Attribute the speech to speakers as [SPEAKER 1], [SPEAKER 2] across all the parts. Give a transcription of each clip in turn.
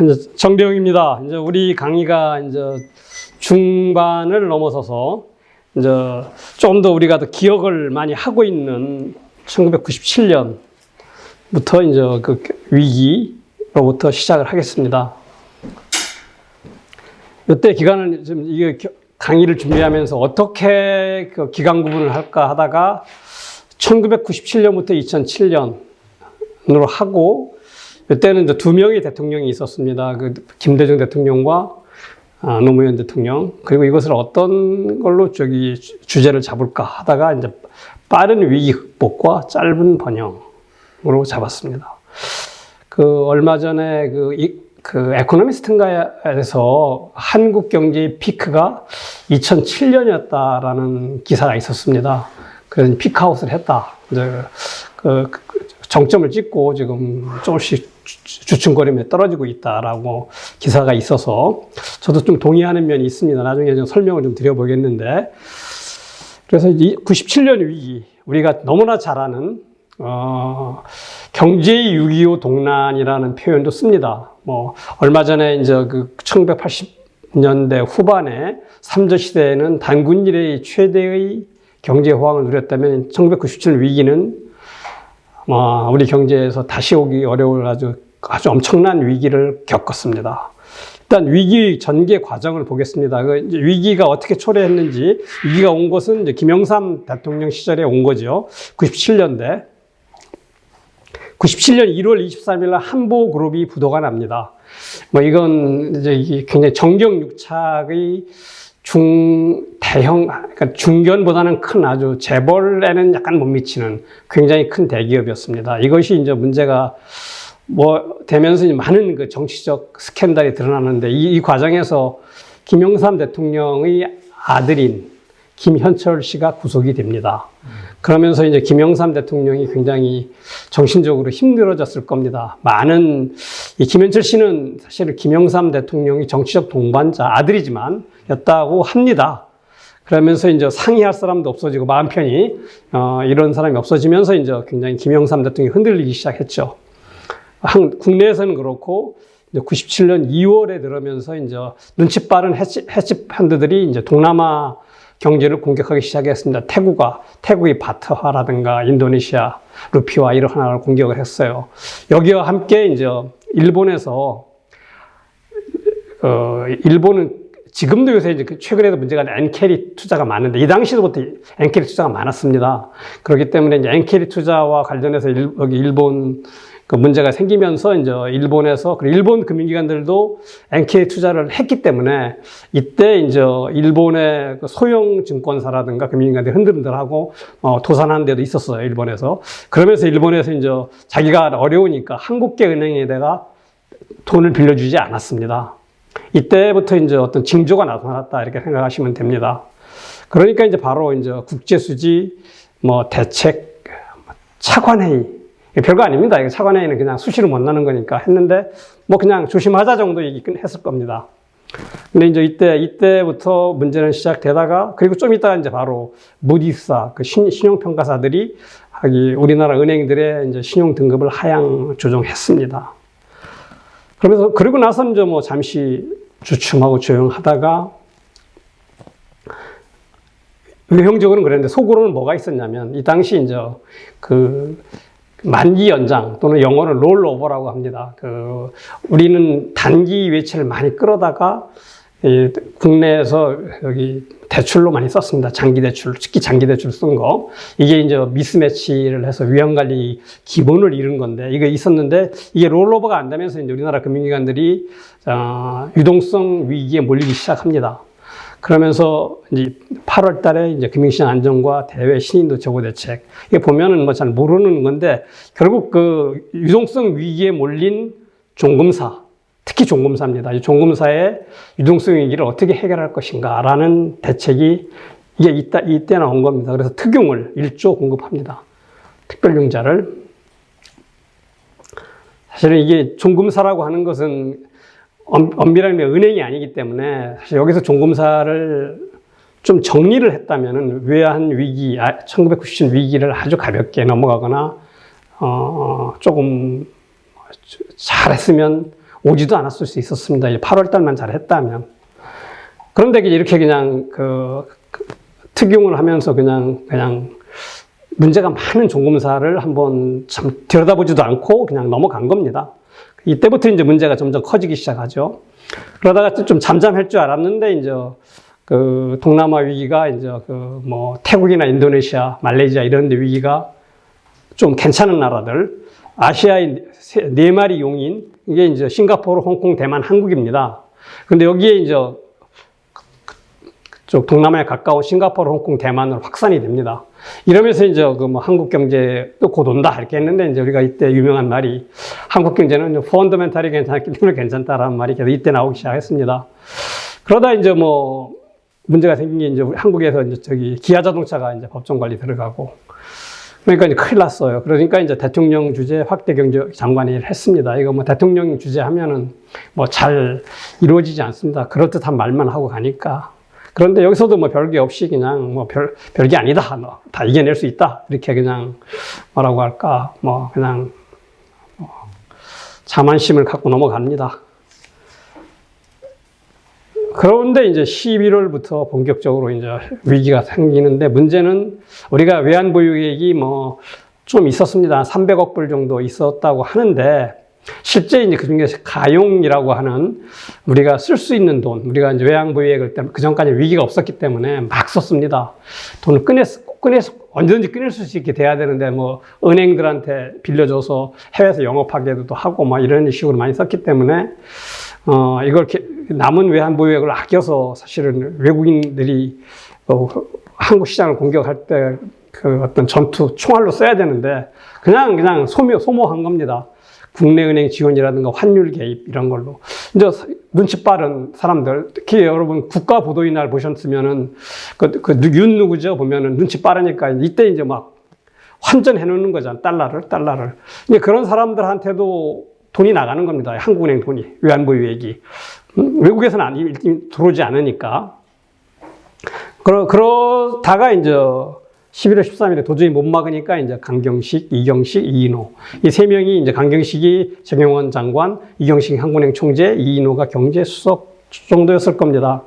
[SPEAKER 1] 이제 정대웅입니다. 이제 우리 강의가 이제 중반을 넘어서서 이제 좀 더 우리가 더 기억을 많이 하고 있는 1997년부터 이제 그 위기로부터 시작을 하겠습니다. 이때 기간을 좀 이게 강의를 준비하면서 어떻게 그 기간 구분을 할까 하다가 1997년부터 2007년으로 하고 이때는 이제 두 명의 대통령이 있었습니다. 그 김대중 대통령과 노무현 대통령. 그리고 이것을 어떤 걸로 주제를 잡을까 하다가 이제 빠른 위기 극복과 짧은 번영으로 잡았습니다. 얼마 전에 에코노미스트인가에서 한국 경제의 피크가 2007년이었다라는 기사가 있었습니다. 그래서 피크아웃을 했다. 이제 정점을 찍고 지금 조금씩 주춤거리며 떨어지고 있다라고 기사가 있어서 저도 좀 동의하는 면이 있습니다. 나중에 좀 설명을 좀 드려보겠는데, 그래서 97년 위기, 우리가 너무나 잘 아는 경제의 6.25 동란이라는 표현도 씁니다. 얼마 전에 이제 1980년대 후반에 삼조 시대에는 단군 이래의 최대의 경제 호황을 누렸다면 1997년 위기는 우리 경제에서 다시 오기 어려울 아주 엄청난 위기를 겪었습니다. 일단 위기 전개 과정을 보겠습니다. 이제 위기가 어떻게 초래했는지, 위기가 온 것은 이제 김영삼 대통령 시절에 온 거죠. 97년대. 97년 1월 23일 날 한보그룹이 부도가 납니다. 이건 이제 굉장히 정경유착의 그러니까 중견보다는 큰 아주 재벌에는 약간 못 미치는 굉장히 큰 대기업이었습니다. 이것이 이제 문제가 되면서 많은 그 정치적 스캔들이 드러나는데 이 과정에서 김영삼 대통령의 아들인 김현철 씨가 구속이 됩니다. 그러면서 이제 김영삼 대통령이 굉장히 정신적으로 힘들어졌을 겁니다. 이 김현철 씨는 사실 김영삼 대통령이 정치적 동반자, 아들이지만 였다고 합니다. 그러면서 이제 상의할 사람도 없어지고 마음 편히 이런 사람이 없어지면서 이제 굉장히 김영삼 대통령이 흔들리기 시작했죠. 국내에서는 그렇고 이제 97년 2월에 들어면서 이제 눈치 빠른 헤지 펀드들이 이제 동남아 경제를 공격하기 시작했습니다. 태국이 바트화라든가 인도네시아 루피와 이런 하나를 공격을 했어요. 여기와 함께 이제 일본에서 일본은 지금도 요새 이제 최근에도 문제가 엔캐리 투자가 많은데 이 당시부터 엔캐리 투자가 많았습니다. 그렇기 때문에 이제 엔캐리 투자와 관련해서 여기 일본 문제가 생기면서 이제 일본에서 그리고 일본 금융기관들도 엔캐리 투자를 했기 때문에 이때 이제 일본의 소형 증권사라든가 금융기관들이 흔들흔들하고 도산하는 데도 있었어요. 일본에서. 그러면서 일본에서 이제 자기가 어려우니까 한국계 은행에다가 돈을 빌려주지 않았습니다. 이때부터 이제 어떤 징조가 나타났다 이렇게 생각하시면 됩니다. 그러니까 이제 바로 이제 국제수지, 대책, 차관회의. 별거 아닙니다. 차관회의는 그냥 수시로 못 나는 거니까 했는데, 그냥 조심하자 정도 얘기는 했을 겁니다. 근데 이제 이때부터 문제는 시작되다가, 그리고 좀 있다가 이제 바로 무디스사, 신용평가사들이 우리나라 은행들의 이제 신용 등급을 하향 조정했습니다. 그리고 나서는 이제 잠시 주춤하고 조용하다가, 외형적으로는 그랬는데 속으로는 뭐가 있었냐면, 이 당시 이제 만기 연장 또는 영어로 롤오버라고 합니다. 우리는 단기 외채를 많이 끌어다가 국내에서 여기 대출로 많이 썼습니다. 장기 대출, 특히 장기 대출 쓴 거. 이게 이제 미스매치를 해서 위험관리 기본을 잃은 건데, 이게 있었는데, 이게 롤오버가 안 되면서 이제 우리나라 금융기관들이, 유동성 위기에 몰리기 시작합니다. 그러면서 이제 8월 달에 이제 금융시장 안정과 대외 신인도 제고 대책. 이게 보면은 잘 모르는 건데, 결국 유동성 위기에 몰린 종금사, 특히 종금사입니다. 이 종금사의 유동성 위기를 어떻게 해결할 것인가라는 대책이 이때 나온 겁니다. 그래서 특용을 1조 공급합니다. 특별융자를. 사실은 이게 종금사라고 하는 것은 엄밀하게 은행이 아니기 때문에 사실 여기서 종금사를 좀 정리를 했다면은 외환 위기, 1997 위기를 아주 가볍게 넘어가거나 조금 잘했으면 오지도 않았을 수 있었습니다. 8월 달만 잘했다면. 그런데 이렇게 그냥 특용을 하면서 그냥 문제가 많은 종검사를 한번 참 들여다보지도 않고 그냥 넘어간 겁니다. 이때부터 이제 문제가 점점 커지기 시작하죠. 그러다가 좀 잠잠할 줄 알았는데 이제 동남아 위기가 이제 태국이나 인도네시아, 말레이시아 이런 데 위기가 좀 괜찮은 나라들, 아시아의 4마리 용인, 이게 이제 싱가포르, 홍콩, 대만, 한국입니다. 근데 여기에 이제 쪽 동남아에 가까운 싱가포르, 홍콩, 대만으로 확산이 됩니다. 이러면서 이제 한국 경제도 곧 온다 이렇게 했는데 이제 우리가 이때 유명한 말이 한국 경제는 펀더멘탈이 괜찮기 때문에 괜찮다라는 말이 계속 이때 나오기 시작했습니다. 그러다 이제 문제가 생긴 게 이제 한국에서 이제 기아 자동차가 이제 법정 관리 들어가고 그러니까 이제 큰일 났어요. 그러니까 이제 대통령 주재 확대 경제 장관이 했습니다. 이거 대통령 주재하면은 잘 이루어지지 않습니다. 그렇듯한 말만 하고 가니까. 그런데 여기서도 별게 없이 그냥 별게 아니다. 다 이겨낼 수 있다. 이렇게 그냥 뭐라고 할까. 그냥 자만심을 갖고 넘어갑니다. 그런데 이제 11월부터 본격적으로 이제 위기가 생기는데 문제는 우리가 외환보유액이 좀 있었습니다. 300억 불 정도 있었다고 하는데 실제 이제 그 중에 가용이라고 하는 우리가 쓸 수 있는 돈, 우리가 이제 외환보유액을 그 전까지 위기가 없었기 때문에 막 썼습니다. 돈을 언제든지 꺼낼 수 있게 돼야 되는데 은행들한테 빌려줘서 해외에서 영업하게도 하고 이런 식으로 많이 썼기 때문에 이걸 남은 외환보유액을 아껴서 사실은 외국인들이 한국 시장을 공격할 때 어떤 전투 총알로 써야 되는데 그냥 소모한 겁니다. 국내은행 지원이라든가 환율 개입 이런 걸로. 이제 눈치 빠른 사람들, 특히 여러분 국가보도의 날 보셨으면은 윤 누구죠? 보면은 눈치 빠르니까 이때 이제 환전해 놓는 거잖아. 달러를. 이제 그런 사람들한테도 돈이 나가는 겁니다. 한국은행 돈이, 외환보유액이. 외국에서는 들어오지 않으니까. 그러다가 이제 11월 13일에 도저히 못 막으니까 이제 강경식, 이경식, 이인호. 이 세 명이 이제 강경식이 정영원 장관, 이경식이 한국은행 총재, 이인호가 경제수석 정도였을 겁니다.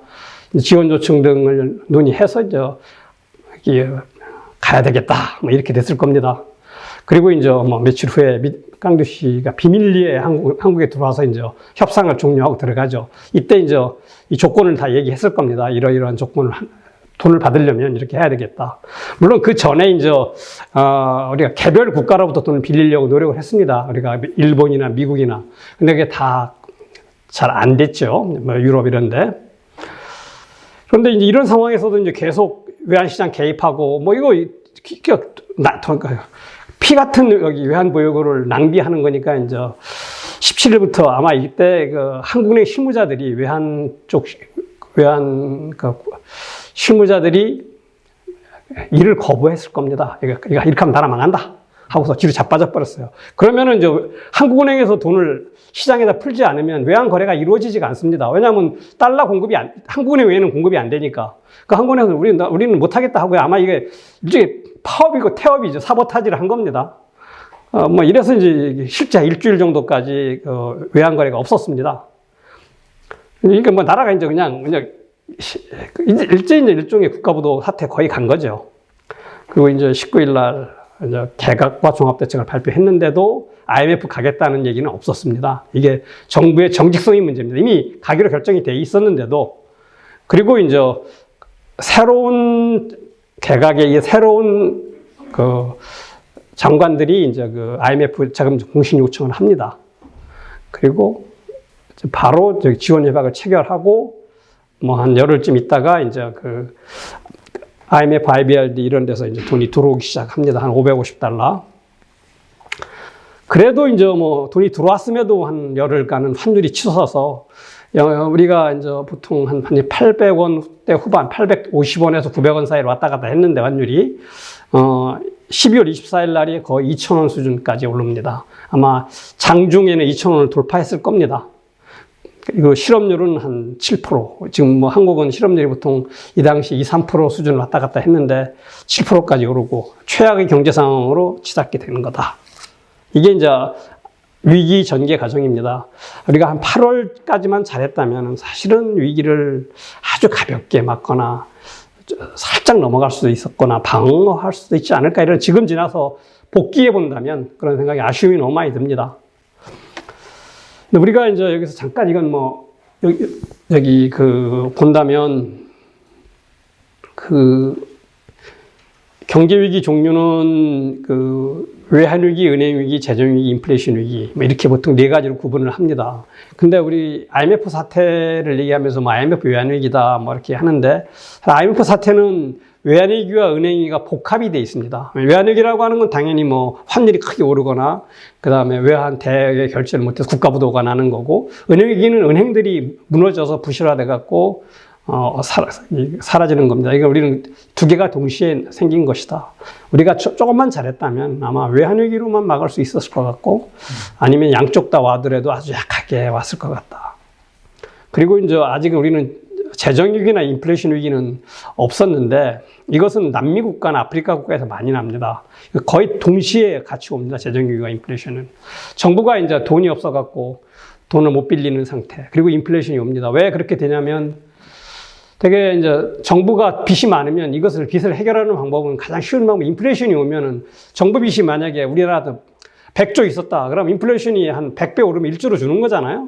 [SPEAKER 1] 지원 요청 등을 논의해서 이제 가야 되겠다. 이렇게 됐을 겁니다. 그리고 이제 며칠 후에 깡두 씨가 비밀리에 한국에 들어와서 이제 협상을 종료하고 들어가죠. 이때 이제 이 조건을 다 얘기했을 겁니다. 이러이러한 조건을 돈을 받으려면 이렇게 해야 되겠다. 물론 그 전에 이제 우리가 개별 국가로부터 돈을 빌리려고 노력을 했습니다. 우리가 일본이나 미국이나. 근데 그게 다 잘 안 됐죠. 유럽 이런데. 그런데 이제 이런 상황에서도 이제 계속 외환시장 개입하고 이거 피 같은 여기 외환보유고를 낭비하는 거니까 이제 17일부터 아마 이때 한국은행 실무자들이 실무자들이 일을 거부했을 겁니다. 이렇게 하면 나라 망한다 하고서 뒤로 자빠져 버렸어요. 그러면은 이제 한국은행에서 돈을 시장에다 풀지 않으면 외환 거래가 이루어지지가 않습니다. 왜냐하면 달러 공급이 한국은행 외에는 공급이 안 되니까. 한국은행에서 우리는 못하겠다 하고요. 아마 이게 일종의 파업이고 태업이죠. 사보타지를 한 겁니다. 이래서 이제 실제 일주일 정도까지 외환 거래가 없었습니다. 그러니까 나라가 이제 그냥 일종의 국가부도 사태 거의 간 거죠. 그리고 이제 19일 날 이제 개각과 종합대책을 발표했는데도 IMF 가겠다는 얘기는 없었습니다. 이게 정부의 정직성의 문제입니다. 이미 가기로 결정이 돼 있었는데도. 그리고 이제 새로운 개각의 새로운 장관들이 이제 IMF 자금 공신 요청을 합니다. 그리고 바로 지원 협약을 체결하고 한 열흘쯤 있다가 이제 IMF, IBRD 이런 데서 이제 돈이 들어오기 시작합니다. 한 $550. 그래도 이제 돈이 들어왔음에도 한 열흘간은 환율이 치솟아서 우리가 이제 보통 한 800원대 후반, 850원에서 900원 사이로 왔다 갔다 했는데 환율이 12월 24일 날이 거의 2,000원 수준까지 오릅니다. 아마 장중에는 2,000원을 돌파했을 겁니다. 이거 실업률은 한 7%. 지금 한국은 실업률이 보통 이 당시 2, 3% 수준을 왔다 갔다 했는데 7%까지 오르고 최악의 경제 상황으로 치닫게 되는 거다. 이게 이제 위기 전개 과정입니다. 우리가 한 8월까지만 잘했다면 사실은 위기를 아주 가볍게 맞거나 살짝 넘어갈 수도 있었거나 방어할 수도 있지 않을까, 이런 지금 지나서 복귀해 본다면 그런 생각이, 아쉬움이 너무 많이 듭니다. 근데 우리가 이제 여기서 잠깐 이건 뭐 여기 본다면 경제 위기 종류는 외환 위기, 은행 위기, 재정 위기, 인플레이션 위기, 뭐 이렇게 보통 네 가지로 구분을 합니다. 근데 우리 IMF 사태를 얘기하면서 뭐 IMF 외환 위기다 뭐 이렇게 하는데, IMF 사태는 외환 위기와 은행 위기가 복합이 돼 있습니다. 외환 위기라고 하는 건 당연히 뭐 환율이 크게 오르거나 그다음에 외환 대외 결제를 못해서 국가 부도가 나는 거고, 은행 위기는 은행들이 무너져서 부실화돼 갖고 사라지는 겁니다. 이거 우리는 두 개가 동시에 생긴 것이다. 우리가 조금만 잘했다면 아마 외환위기로만 막을 수 있었을 것 같고, 아니면 양쪽 다 와더라도 아주 약하게 왔을 것 같다. 그리고 이제 아직 우리는 재정위기나 인플레이션 위기는 없었는데, 이것은 남미 국가나 아프리카 국가에서 많이 납니다. 거의 동시에 같이 옵니다. 재정위기와 인플레이션은. 정부가 이제 돈이 없어갖고 돈을 못 빌리는 상태. 그리고 인플레이션이 옵니다. 왜 그렇게 되냐면, 되게 이제 정부가 빚이 많으면 이것을 빚을 해결하는 방법은 가장 쉬운 방법, 인플레이션이 오면은, 정부 빚이 만약에 우리나라도 100조 있었다. 그럼 인플레이션이 한 100배 오르면 1조로 주는 거잖아요.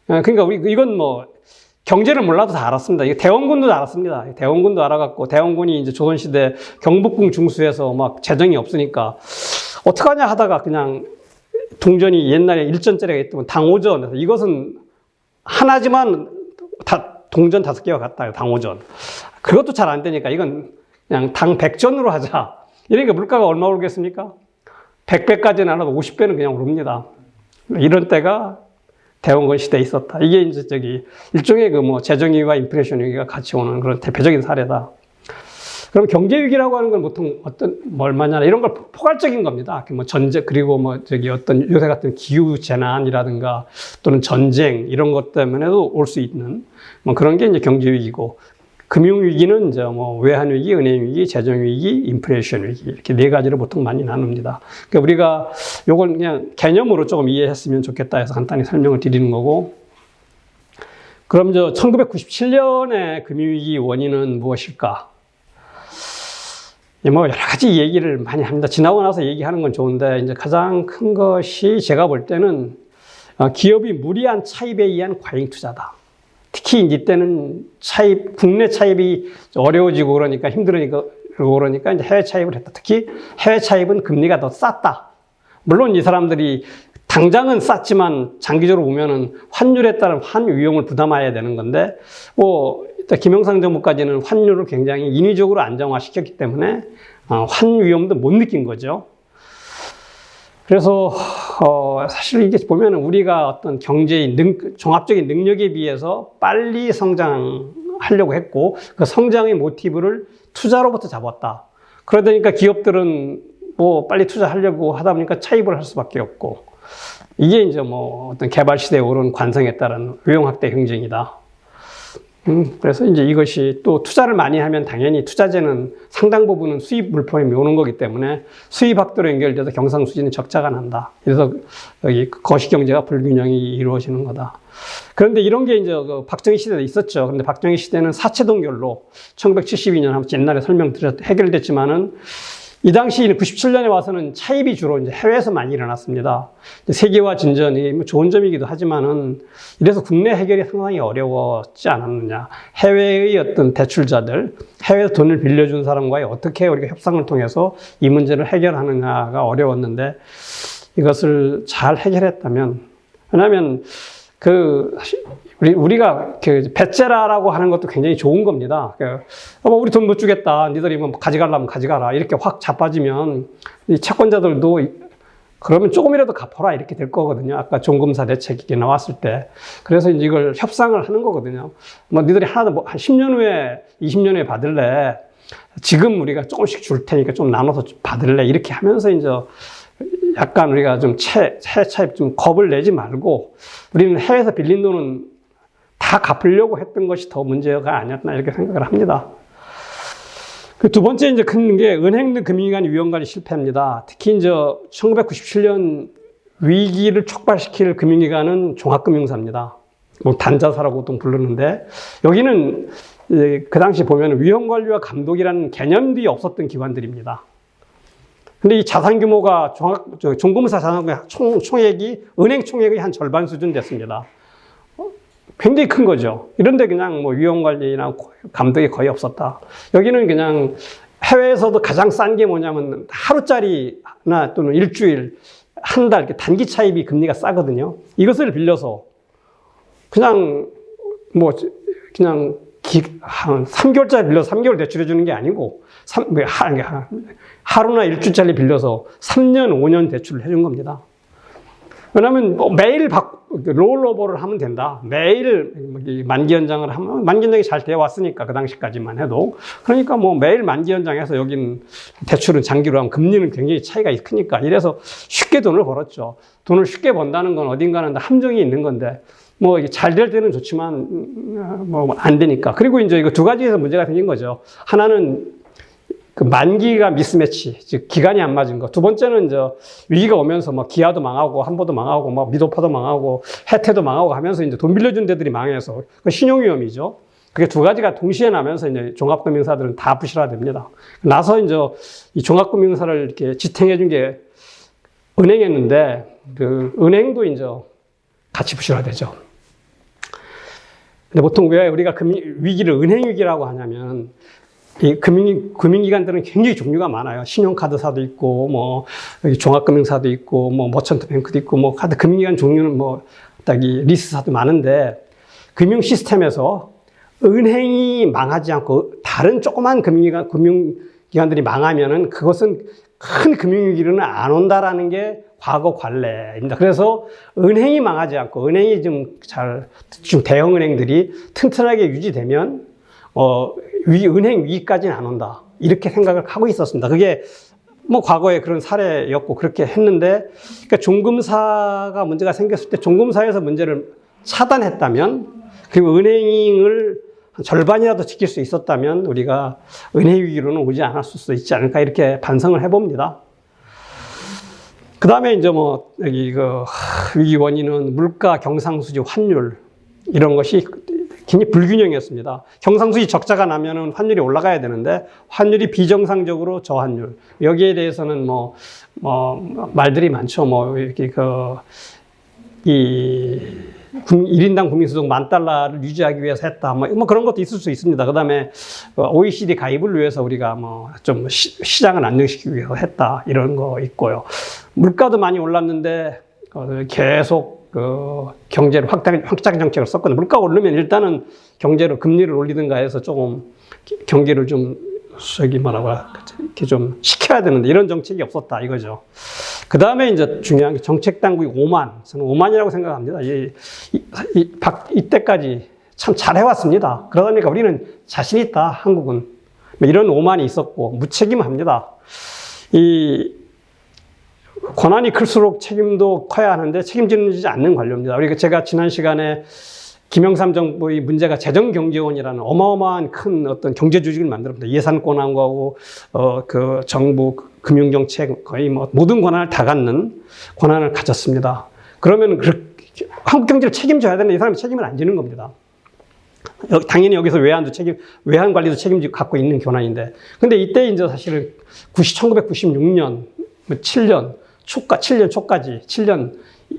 [SPEAKER 1] 그러니까 이건 뭐 경제를 몰라도 다 알았습니다. 이게 대원군도 다 알았습니다. 대원군도 알아갖고, 대원군이 이제 조선시대 경복궁 중수에서 막 재정이 없으니까 어떡하냐 하다가 그냥 동전이 옛날에 일전짜리가 있다면 당오전, 이것은 하나지만 동전 5개와 같다. 당오전. 그것도 잘 안 되니까 이건 그냥 당 100전으로 하자. 이러니까 물가가 얼마 오르겠습니까? 100배까지는 안 하고 50배는 그냥 오릅니다. 이런 때가 대원군 시대에 있었다. 이게 이제 일종의 재정위기와 인플레이션 위기가 같이 오는 그런 대표적인 사례다. 그럼 경제위기라고 하는 건 보통 얼마냐, 이런 걸 포괄적인 겁니다. 그리고 어떤 요새 같은 기후재난이라든가 또는 전쟁, 이런 것 때문에도 올 수 있는 그런 게 이제 경제위기고, 금융위기는 이제 외환위기, 은행위기, 재정위기, 인플레이션 위기, 이렇게 네 가지로 보통 많이 나눕니다. 그러니까 우리가 요걸 그냥 개념으로 조금 이해했으면 좋겠다 해서 간단히 설명을 드리는 거고, 그럼 1997년의 금융위기 원인은 무엇일까? 여러 가지 얘기를 많이 합니다. 지나고 나서 얘기하는 건 좋은데, 이제 가장 큰 것이 제가 볼 때는 기업이 무리한 차입에 의한 과잉 투자다. 특히 이때는 국내 차입이 어려워지고 그러니까 힘들으니까 이제 해외 차입을 했다. 특히 해외 차입은 금리가 더 쌌다. 물론 이 사람들이 당장은 쌌지만 장기적으로 보면은 환율에 따른 환 위험을 부담해야 되는 건데, 김영삼 정부까지는 환율을 굉장히 인위적으로 안정화시켰기 때문에 환 위험도 못 느낀 거죠. 그래서 사실 이게 보면은 우리가 어떤 경제의 종합적인 능력에 비해서 빨리 성장하려고 했고, 그 성장의 모티브를 투자로부터 잡았다. 그러다 보니까 기업들은 빨리 투자하려고 하다 보니까 차입을 할 수밖에 없고, 이게 이제 어떤 개발 시대에 오른 관성에 따른 유용학대 경쟁이다. 그래서 이제 이것이 또 투자를 많이 하면 당연히 투자재는 상당 부분은 수입 물품이 오는 거기 때문에 수입 확대로 연결돼서 경상수지는 적자가 난다. 그래서 여기 거시경제가 불균형이 이루어지는 거다. 그런데 이런 게 이제 박정희 시대에 있었죠. 그런데 박정희 시대는 사채동결로 1972년 옛날에 해결됐지만은, 이 당시 97년에 와서는 차입이 주로 이제 해외에서 많이 일어났습니다. 세계화 진전이 좋은 점이기도 하지만은, 이래서 국내 해결이 상당히 어려웠지 않았느냐. 해외의 어떤 대출자들, 해외에서 돈을 빌려준 사람과의 어떻게 우리가 협상을 통해서 이 문제를 해결하느냐가 어려웠는데, 이것을 잘 해결했다면, 왜냐하면 우리가 배째라라고 하는 것도 굉장히 좋은 겁니다. 우리 돈 못 주겠다. 니들이 가져가려면 가져가라. 이렇게 확 자빠지면 이 채권자들도 그러면 조금이라도 갚아라. 이렇게 될 거거든요. 아까 종금사 대책이 나왔을 때. 그래서 이제 이걸 협상을 하는 거거든요. 니들이 한 10년 후에, 20년 후에 받을래. 지금 우리가 조금씩 줄 테니까 좀 나눠서 받을래. 이렇게 하면서 이제 약간 우리가 좀 차입 좀 겁을 내지 말고, 우리는 해외에서 빌린 돈은 다 갚으려고 했던 것이 더 문제가 아니었나, 이렇게 생각을 합니다. 그 두 번째 이제 큰 게 은행 등 금융기관 위험 관리 실패입니다. 특히 이제 1997년 위기를 촉발시킬 금융기관은 종합금융사입니다. 뭐 단자사라고도 부르는데 여기는 그 당시 보면 위험관리와 감독이라는 개념이 없었던 기관들입니다. 근데 이 자산 규모가 종금사 자산 총액이 은행 총액의 한 절반 수준 됐습니다. 굉장히 큰 거죠. 이런데 그냥 뭐 위험관리나 감독이 거의 없었다. 여기는 그냥 해외에서도 가장 싼 게 뭐냐면 하루짜리나 또는 일주일, 한 달 이렇게 단기 차입이 금리가 싸거든요. 이것을 빌려서 그냥 한 3개월짜리 빌려서 3개월 대출해 주는 게 아니고 하루나 일주일짜리 빌려서 3년, 5년 대출을 해준 겁니다. 왜냐하면 매일 롤오버를 하면 된다. 매일 만기 연장을 하면 만기 연장이 잘 되어 왔으니까 그 당시까지만 해도 그러니까 뭐 매일 만기 연장해서 여기는 대출은 장기로 하면 금리는 굉장히 차이가 크니까 이래서 쉽게 돈을 벌었죠. 돈을 쉽게 번다는 건 어딘가는 함정이 있는 건데 뭐 잘 될 때는 좋지만 뭐 안 되니까. 그리고 이제 이거 두 가지에서 문제가 생긴 거죠. 하나는 그 만기가 미스매치, 즉 기간이 안 맞은 거. 두 번째는 이제 위기가 오면서 뭐 기아도 망하고 한보도 망하고 뭐 미도파도 망하고 해태도 망하고 하면서 이제 돈 빌려준 데들이 망해서 그 신용 위험이죠. 그게 두 가지가 동시에 나면서 이제 종합금융사들은 다 부실화됩니다. 나서 이제 이 종합금융사를 이렇게 지탱해 준 게 은행이었는데 그 은행도 이제 같이 부실화되죠. 근데 보통 왜 우리가 위기를 은행 위기라고 하냐면 이 금융기관들은 굉장히 종류가 많아요. 신용카드사도 있고, 뭐, 종합금융사도 있고, 뭐, 머천트 뱅크도 있고, 뭐, 카드 금융기관 종류는 뭐, 딱 이 리스사도 많은데, 금융 시스템에서 은행이 망하지 않고, 다른 조그만 금융기관들이 망하면은 그것은 큰 금융위기로는 안 온다라는 게 과거 관례입니다. 그래서 은행이 망하지 않고, 은행이 좀 대형 은행들이 튼튼하게 유지되면, 은행 위기까지는 안 온다. 이렇게 생각을 하고 있었습니다. 그게 뭐 과거에 그런 사례였고 그렇게 했는데, 그러니까 종금사가 문제가 생겼을 때 종금사에서 문제를 차단했다면, 그리고 은행을 절반이라도 지킬 수 있었다면 우리가 은행 위기로는 오지 않았을 수 있지 않을까 이렇게 반성을 해봅니다. 그 다음에 이제 뭐 여기 위기 원인은 물가, 경상수지, 환율 이런 것이 굉장히 불균형이었습니다. 경상수지 적자가 나면은 환율이 올라가야 되는데 환율이 비정상적으로 저환율. 여기에 대해서는 말들이 많죠. 이렇게 1인당 국민소득 $10,000를 유지하기 위해서 했다. 뭐 그런 것도 있을 수 있습니다. 그 다음에 OECD 가입을 위해서 우리가 좀 시장을 안정시키기 위해서 했다. 이런 거 있고요. 물가도 많이 올랐는데 계속 경제를 확장 정책을 썼거든요. 물가가 오르면 일단은 경제로 금리를 올리든가 해서 조금 경기를 좀 이렇게 좀 시켜야 되는데 이런 정책이 없었다 이거죠. 그 다음에 이제 중요한 게 정책 당국이 오만. 저는 오만이라고 생각합니다. 이때까지 참 잘해왔습니다. 그러다 보니까 우리는 자신 있다, 한국은. 이런 오만이 있었고, 무책임합니다. 권한이 클수록 책임도 커야 하는데 책임지지 않는 관료입니다. 제가 지난 시간에 김영삼 정부의 문제가 재정경제원이라는 어마어마한 큰 어떤 경제 조직을 만들었습니다. 예산 권한하고 그 정부 금융정책 거의 모든 권한을 다 갖는 권한을 가졌습니다. 그러면 한국 경제를 책임져야 되는데 이 사람이 책임을 안 지는 겁니다. 당연히 여기서 외환 관리도 책임지고 갖고 있는 권한인데, 근데 이때 이제 사실은 1996년, 7년 초까지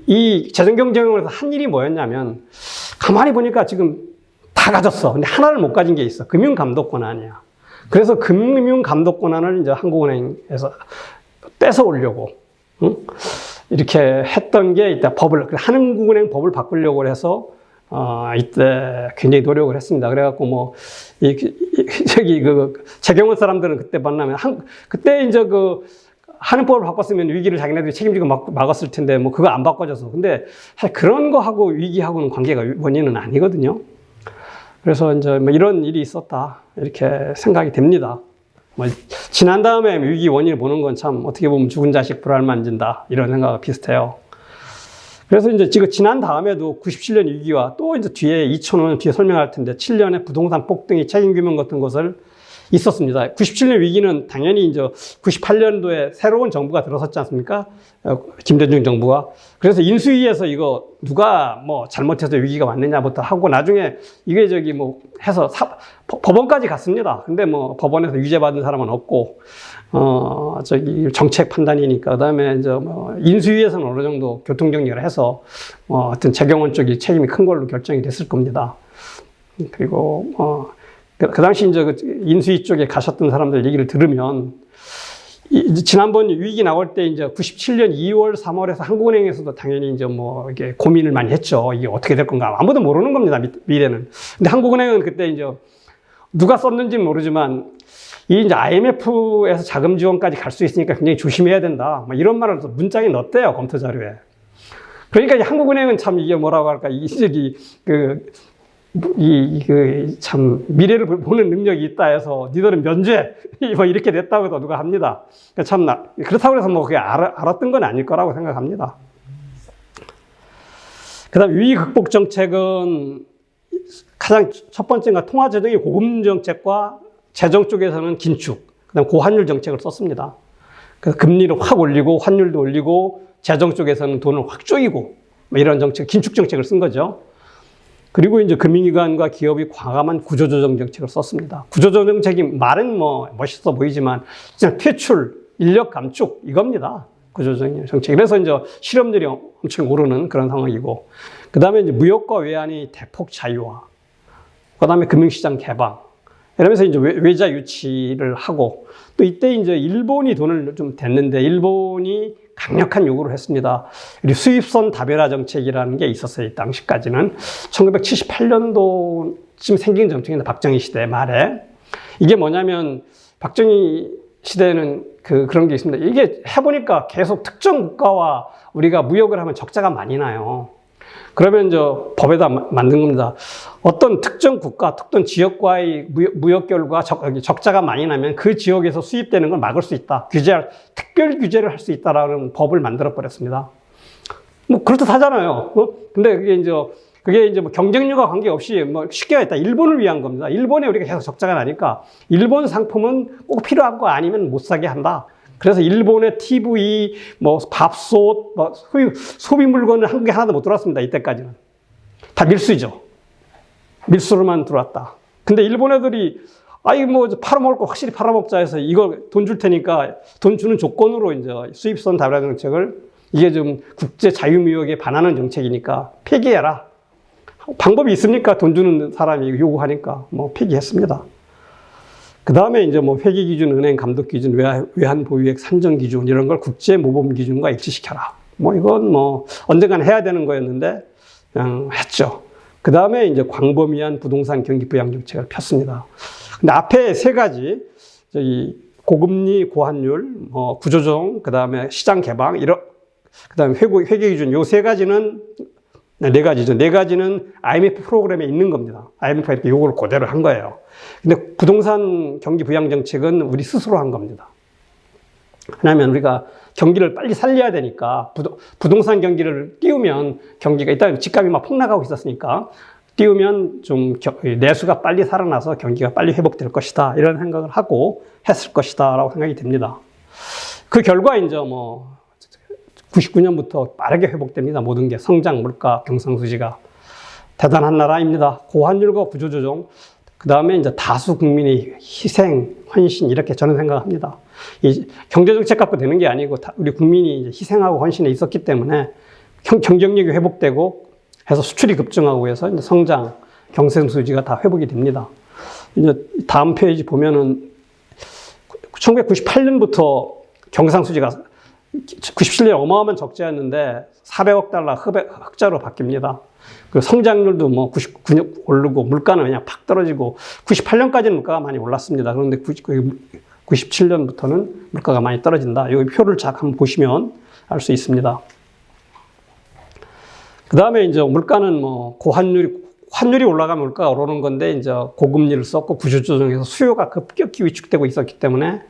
[SPEAKER 1] 이 재정경제원에서 한 일이 뭐였냐면, 가만히 보니까 지금 다 가졌어. 근데 하나를 못 가진 게 있어. 금융감독 권한이야. 그래서 금융감독 권한을 이제 한국은행에서 뺏어 오려고, 이렇게 했던 게 이때 한국은행 법을 바꾸려고 해서, 이때 굉장히 노력을 했습니다. 그래갖고 재경원 사람들은 그때 만나면, 그때 이제 하는 법을 바꿨으면 위기를 자기네들이 책임지고 막았을 텐데, 그거 안 바꿔줘서. 근데 사실 그런 거하고 위기하고는 관계가 원인은 아니거든요. 그래서 이제 이런 일이 있었다. 이렇게 생각이 됩니다. 지난 다음에 위기 원인을 보는 건 참 어떻게 보면 죽은 자식 불알 만진다. 이런 생각과 비슷해요. 그래서 이제 지금 지난 다음에도 97년 위기와 또 이제 뒤에 2005년 뒤에 설명할 텐데 7년의 부동산 폭등이 책임 규명 같은 것을 있었습니다. 97년 위기는 당연히 이제 98년도에 새로운 정부가 들어섰지 않습니까? 김대중 정부가. 그래서 인수위에서 이거 누가 뭐 잘못해서 위기가 왔느냐부터 하고 나중에 이게 뭐 해서 법원까지 갔습니다. 근데 뭐 법원에서 유죄받은 사람은 없고, 정책 판단이니까. 그 다음에 이제 뭐 인수위에서는 어느 정도 교통정리를 해서 하여튼 재경원 쪽이 책임이 큰 걸로 결정이 됐을 겁니다. 그리고, 그 당시 이제 인수위 쪽에 가셨던 사람들 얘기를 들으면, 지난번 위기 나올 때 이제 97년 2월, 3월에서 한국은행에서도 당연히 이제 뭐 이게 고민을 많이 했죠. 이게 어떻게 될 건가. 아무도 모르는 겁니다. 미래는. 근데 한국은행은 그때 이제 누가 썼는지는 모르지만 이 이제 IMF에서 자금 지원까지 갈 수 있으니까 굉장히 조심해야 된다. 막 이런 말을 문장에 넣었대요. 검토 자료에. 그러니까 이제 한국은행은 참 이게 뭐라고 할까. 참, 미래를 보는 능력이 있다 해서, 니들은 면죄! 뭐 이렇게 됐다고도 누가 합니다. 참, 그렇다고 해서 뭐 그게 알았던 건 아닐 거라고 생각합니다. 그 다음, 위기 극복 정책은 가장 첫 번째가 통화 재정의 고금 정책과 재정 쪽에서는 긴축, 그 다음 고환율 정책을 썼습니다. 그래서 금리를 확 올리고, 환율도 올리고, 재정 쪽에서는 돈을 확 쪼이고, 뭐 이런 정책, 긴축 정책을 쓴 거죠. 그리고 이제 금융기관과 기업이 과감한 구조조정 정책을 썼습니다. 구조조정 정책이 말은 뭐 멋있어 보이지만 그냥 퇴출, 인력 감축 이겁니다. 구조조정 정책. 그래서 이제 실업률이 엄청 오르는 그런 상황이고, 그 다음에 이제 무역과 외환이 대폭 자유화, 그 다음에 금융시장 개방. 이러면서 이제 외자 유치를 하고, 또 이때 이제 일본이 돈을 좀 댔는데 일본이 강력한 요구를 했습니다. 수입선 다변화 정책이라는 게 있었어요. 이 당시까지는. 1978년도쯤 생긴 정책인데 박정희 시대 말에. 이게 뭐냐면 박정희 시대에는 그런 게 있습니다. 이게 해보니까 계속 특정 국가와 우리가 무역을 하면 적자가 많이 나요. 그러면 법에다 만든 겁니다. 어떤 특정 국가, 특정 지역과의 무역 결과 적자가 많이 나면 그 지역에서 수입되는 걸 막을 수 있다. 특별 규제를 할 수 있다라는 법을 만들어 버렸습니다. 뭐 그렇듯 하잖아요. 근데 그게 이제 뭐 경쟁력과 관계없이 뭐 쉽게 했다. 일본을 위한 겁니다. 일본에 우리가 계속 적자가 나니까 일본 상품은 꼭 필요한 거 아니면 못 사게 한다. 그래서 일본의 TV, 뭐 밥솥, 뭐 소비 물건을 한국에 하나도 못 들어왔습니다. 이때까지는. 다 밀수죠. 밀수로만 들어왔다. 근데 일본 애들이 뭐 팔아먹을 거 확실히 팔아먹자 해서 이거 돈 줄 테니까 돈 주는 조건으로 이제 수입선 다변화 정책을 이게 좀 국제 자유무역에 반하는 정책이니까 폐기해라. 방법이 있습니까? 돈 주는 사람이 요구하니까 뭐 폐기했습니다. 그 다음에 이제 뭐 회계 기준, 은행 감독 기준, 외환 보유액 산정 기준 이런 걸 국제 모범 기준과 일치시켜라. 뭐 이건 뭐 언젠간 해야 되는 거였는데 그냥 했죠. 그 다음에 이제 광범위한 부동산 경기 부양 정책을 폈습니다. 근데 앞에 세 가지 고금리, 고환율, 구조조정, 그 다음에 시장 개방 그 다음에 회계 기준 요 세 가지는 네 가지죠. 네 가지는 IMF 프로그램에 있는 겁니다. IMF가 이렇게 요거를 그대로 한 거예요. 근데 부동산 경기 부양 정책은 우리 스스로 한 겁니다. 왜냐하면 우리가 경기를 빨리 살려야 되니까 부동산 경기를 띄우면 경기가 일단 집값이 막 폭락하고 있었으니까 띄우면 좀 내수가 빨리 살아나서 경기가 빨리 회복될 것이다. 이런 생각을 하고 했을 것이다. 라고 생각이 됩니다. 그 결과 이제 99년부터 빠르게 회복됩니다. 모든 게 성장, 물가, 경상수지가 대단한 나라입니다. 고환율과 구조조정, 그 다음에 이제 다수 국민의 희생, 헌신 이렇게 저는 생각합니다. 이 경제정책 갖고 되는 게 아니고 우리 국민이 이제 희생하고 헌신에 있었기 때문에 경쟁력이 회복되고 해서 수출이 급증하고 해서 이제 성장, 경상수지가 다 회복이 됩니다. 이제 다음 페이지 보면은 1998년부터 경상수지가 97년에 어마어마한 적자였는데 400억 달러 흑자로 바뀝니다. 그 성장률도 뭐 99년 오르고 물가는 그냥 팍 떨어지고 98년까지는 물가가 많이 올랐습니다. 그런데 97년부터는 물가가 많이 떨어진다. 여기 표를 쫙 한번 보시면 알 수 있습니다. 그 다음에 이제 물가는 뭐 환율이 올라가면 물가가 오르는 건데 이제 고금리를 썼고 구조조정해서 수요가 급격히 위축되고 있었기 때문에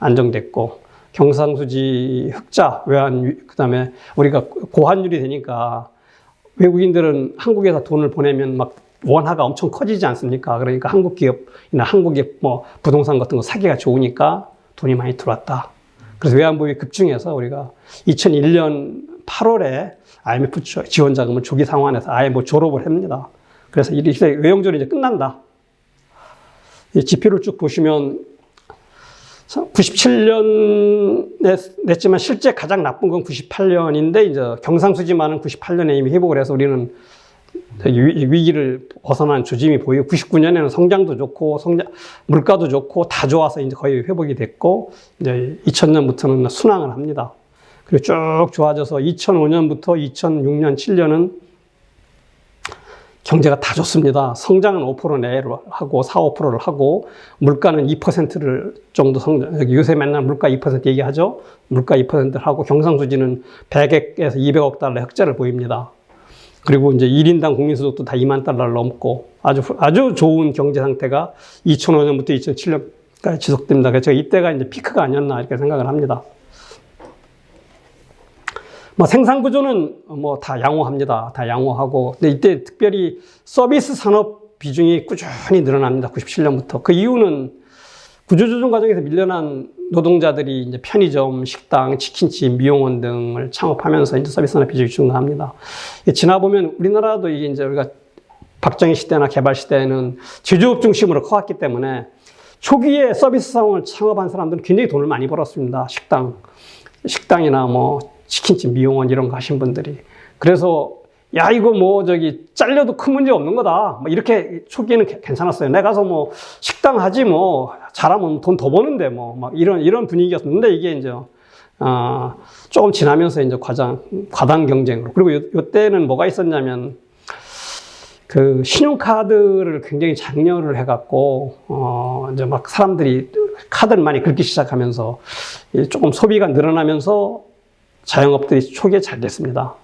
[SPEAKER 1] 안정됐고 경상수지 흑자, 그 다음에 우리가 고환율이 되니까 외국인들은 한국에서 돈을 보내면 막 원화가 엄청 커지지 않습니까? 그러니까 한국 기업이나 한국의 뭐 부동산 같은 거 사기가 좋으니까 돈이 많이 들어왔다. 그래서 외환보유액 급증해서 우리가 2001년 8월에 IMF 지원 자금을 조기 상환해서 아예 뭐 졸업을 합니다. 그래서 이제 외형적으로 이제 끝난다. 이 지표를 쭉 보시면 97년 냈지만 실제 가장 나쁜 건 98년인데 이제 경상수지만은 98년에 이미 회복을 해서 우리는 위기를 벗어난 조짐이 보이고 99년에는 성장도 좋고 물가도 좋고 다 좋아서 이제 거의 회복이 됐고 이제 2000년부터는 순항을 합니다. 그리고 쭉 좋아져서 2005년부터 2006년, 7년은 경제가 다 좋습니다. 성장은 5% 내로 하고 4, 5%를 하고 물가는 2%를 정도 성장. 요새 맨날 물가 2% 얘기하죠. 물가 2%를 하고 경상수지는 100억에서 200억 달러 흑자를 보입니다. 그리고 이제 1인당 국민소득도 다 2만 달러를 넘고 아주 좋은 경제 상태가 2005년부터 2007년까지 지속됩니다. 그래서 이때가 이제 피크가 아니었나 이렇게 생각을 합니다. 뭐 생산 구조는 뭐 다 양호합니다. 다 양호하고. 근데 이때 특별히 서비스 산업 비중이 꾸준히 늘어납니다. 97년부터. 그 이유는 구조조정 과정에서 밀려난 노동자들이 이제 편의점, 식당, 치킨집, 미용원 등을 창업하면서 이제 서비스 산업 비중이 증가합니다. 지나보면 우리나라도 이게 이제 우리가 박정희 시대나 개발 시대에는 제조업 중심으로 커왔기 때문에 초기에 서비스 상업을 창업한 사람들은 굉장히 돈을 많이 벌었습니다. 식당이나 뭐 치킨집, 미용원 이런 거 하신 분들이. 그래서 야 이거 뭐 잘려도 큰 문제 없는 거다. 뭐 이렇게 초기에는 괜찮았어요. 내가 가서 뭐 식당 하지 뭐 잘하면 돈 더 버는데 뭐 막 이런 분위기였는데 이게 이제 조금 지나면서 이제 과당 경쟁으로. 그리고 요때는 뭐가 있었냐면 그 신용카드를 굉장히 장려를 해갖고 이제 막 사람들이 카드를 많이 긁기 시작하면서 조금 소비가 늘어나면서 자영업들이 초기에 잘 됐습니다.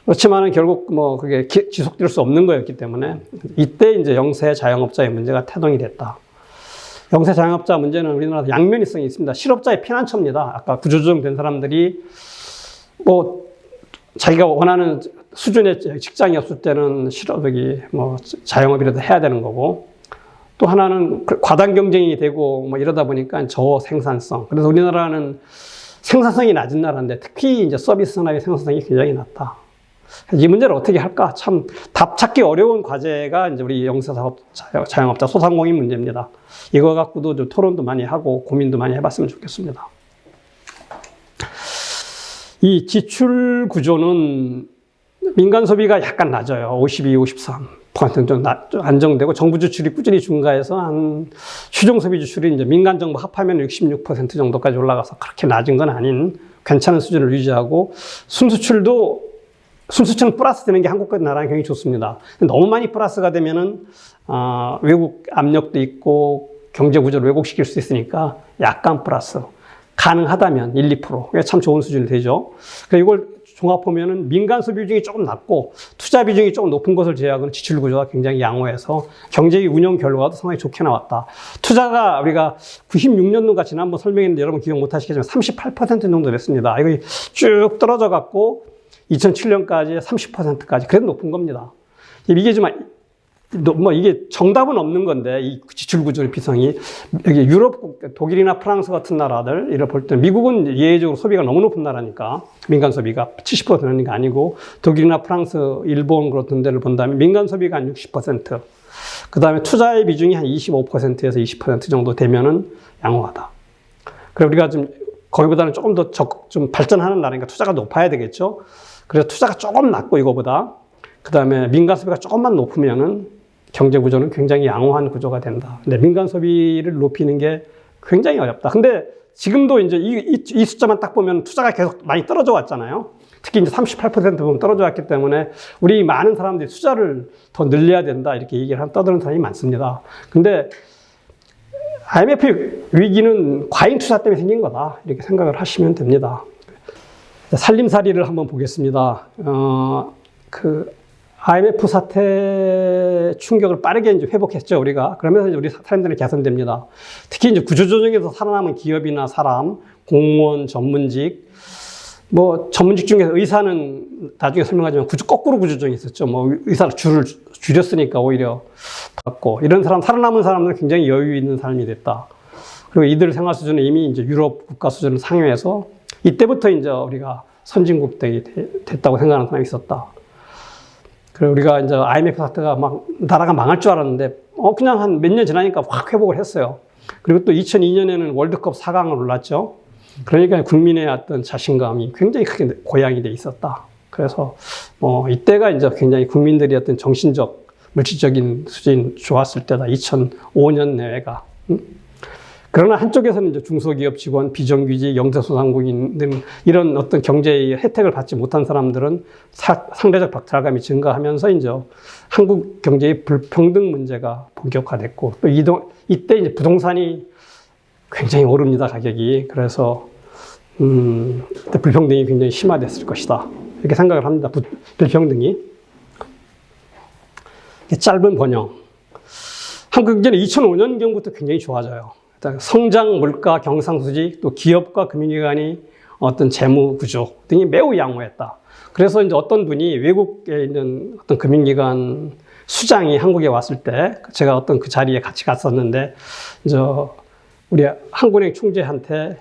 [SPEAKER 1] 그렇지만은 결국 뭐 그게 지속될 수 없는 거였기 때문에 이때 이제 영세 자영업자의 문제가 태동이 됐다. 영세 자영업자 문제는 우리나라에서 양면성이 있습니다. 실업자의 피난처입니다. 아까 구조조정 된 사람들이 뭐 자기가 원하는 수준의 직장이 없을 때는 뭐 자영업이라도 해야 되는 거고, 또 하나는 과당 경쟁이 되고 뭐 이러다 보니까 저생산성. 그래서 우리나라는 생산성이 낮은 나라인데 특히 이제 서비스 산업의 생산성이 굉장히 낮다. 이 문제를 어떻게 할까? 참 답 찾기 어려운 과제가 이제 우리 영세사업 자영업자 소상공인 문제입니다. 이거 갖고도 좀 토론도 많이 하고 고민도 많이 해봤으면 좋겠습니다. 이 지출 구조는 민간 소비가 약간 낮아요. 52, 53% 좀 안정되고 정부 지출이 꾸준히 증가해서 한 추정 소비 지출이 이제 민간 정부 합하면 66% 정도까지 올라가서 그렇게 낮은 건 아닌 괜찮은 수준을 유지하고 순수출은 플러스 되는 게 한국 같은 나라는 굉장히 좋습니다. 너무 많이 플러스가 되면은 외국 압력도 있고 경제 구조를 왜곡시킬 수 있으니까 약간 플러스. 가능하다면 1, 2%. 이게 참 좋은 수준이 되죠. 그래서 이걸 종합하면은 민간 소비 비중이 조금 낮고 투자 비중이 조금 높은 것을 제외하고는 지출 구조가 굉장히 양호해서 경제의 운영 결과도 상당히 좋게 나왔다. 투자가 우리가 96년도가 지난번 설명했는데 여러분 기억 못 하시겠지만 38% 정도 됐습니다. 이거 쭉 떨어져 갖고 2007년까지 30%까지 그래도 높은 겁니다. 이게 좀 뭐 이게 정답은 없는 건데 이 지출 구조의 비성이 여기 유럽 독일이나 프랑스 같은 나라들 이를 볼 때 미국은 예외적으로 소비가 너무 높은 나라니까 민간 소비가 70% 되는 게 아니고 독일이나 프랑스, 일본 그런 데를 본다면 민간 소비가 한 60%, 그 다음에 투자의 비중이 한 25%에서 20% 정도 되면은 양호하다. 그래 우리가 좀 거기보다는 조금 더 좀 발전하는 나라니까 투자가 높아야 되겠죠. 그래서 투자가 조금 낮고 이거보다 그 다음에 민간 소비가 조금만 높으면은 경제 구조는 굉장히 양호한 구조가 된다. 근데 민간 소비를 높이는 게 굉장히 어렵다. 근데 지금도 이제 이 숫자만 딱 보면 투자가 계속 많이 떨어져 왔잖아요. 특히 이제 38% 보면 떨어져 왔기 때문에 우리 많은 사람들이 투자를 더 늘려야 된다. 이렇게 얘기를 떠드는 사람이 많습니다. 근데 IMF 위기는 과잉 투자 때문에 생긴 거다. 이렇게 생각을 하시면 됩니다. 살림살이를 한번 보겠습니다. IMF 사태 충격을 빠르게 이제 회복했죠, 우리가. 그러면서 이제 우리 사람들이 개선됩니다. 특히 이제 구조조정에서 살아남은 기업이나 사람, 공무원, 전문직, 뭐 전문직 중에서 의사는 나중에 설명하지만 거꾸로 구조정이 있었죠. 뭐 의사를 줄을 줄였으니까 오히려 받고 이런 사람 살아남은 사람들은 굉장히 여유 있는 삶이 됐다. 그리고 이들 생활 수준은 이미 이제 유럽 국가 수준을 상회해서 이때부터 이제 우리가 선진국들이 됐다고 생각하는 사람이 있었다. 그리고 우리가 이제 IMF 사태가 막 나라가 망할 줄 알았는데 그냥 한 몇 년 지나니까 확 회복을 했어요. 그리고 또 2002년에는 월드컵 4강을 올랐죠. 그러니까 국민의 어떤 자신감이 굉장히 크게 고양이 돼 있었다. 그래서 이때가 이제 굉장히 국민들이 어떤 정신적, 물질적인 수준이 좋았을 때다. 2005년 내외가. 그러나 한쪽에서는 이제 중소기업 직원, 비정규직, 영세소상공인 등 이런 어떤 경제의 혜택을 받지 못한 사람들은 상대적 박탈감이 증가하면서 이제 한국 경제의 불평등 문제가 본격화됐고 또 이때 이제 부동산이 굉장히 오릅니다, 가격이. 그래서 불평등이 굉장히 심화됐을 것이다. 이렇게 생각을 합니다. 불평등이. 짧은 번영. 한국 경제는 2005년경부터 굉장히 좋아져요. 성장, 물가, 경상수지, 또 기업과 금융기관이 어떤 재무 구조 등이 매우 양호했다. 그래서 이제 어떤 분이 외국에 있는 어떤 금융기관 수장이 한국에 왔을 때 제가 어떤 그 자리에 같이 갔었는데 우리 한국은행 총재한테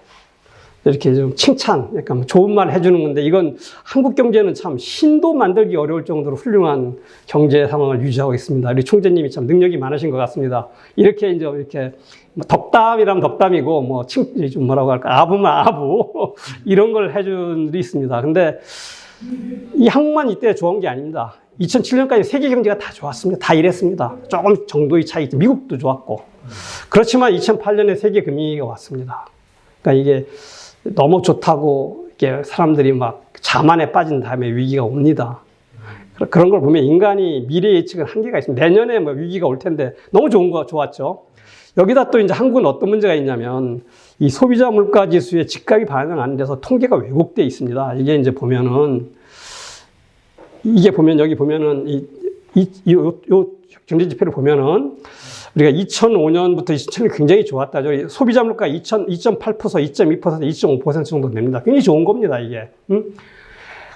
[SPEAKER 1] 이렇게 좀 칭찬, 약간 좋은 말 해주는 건데 이건 한국 경제는 참 신도 만들기 어려울 정도로 훌륭한 경제 상황을 유지하고 있습니다. 우리 총재님이 참 능력이 많으신 것 같습니다. 이렇게 덕담이라면 덕담이고 좀 뭐라고 할까 아부면 아부 이런 걸 해준 일이 있습니다. 근데 이 한국만 이때 좋은 게 아닙니다. 2007년까지 세계 경제가 다 좋았습니다. 다 이랬습니다. 조금 정도의 차이, 미국도 좋았고. 그렇지만 2008년에 세계 금융위기가 왔습니다. 그러니까 이게 너무 좋다고 이게 사람들이 막 자만에 빠진 다음에 위기가 옵니다. 그런 걸 보면 인간이 미래 예측은 한계가 있습니다. 내년에 위기가 올 텐데 너무 좋았죠. 여기다 또 이제 한국은 어떤 문제가 있냐면 이 소비자 물가 지수에 집값이 반영 안 돼서 통계가 왜곡돼 있습니다. 이게 이제 보면은 여기 보면은 요 경제 지표를 보면은 우리가 2005년부터 2007년 굉장히 좋았다죠. 소비자 물가 2.8%, 2.2%, 2.5% 정도 됩니다. 굉장히 좋은 겁니다, 이게.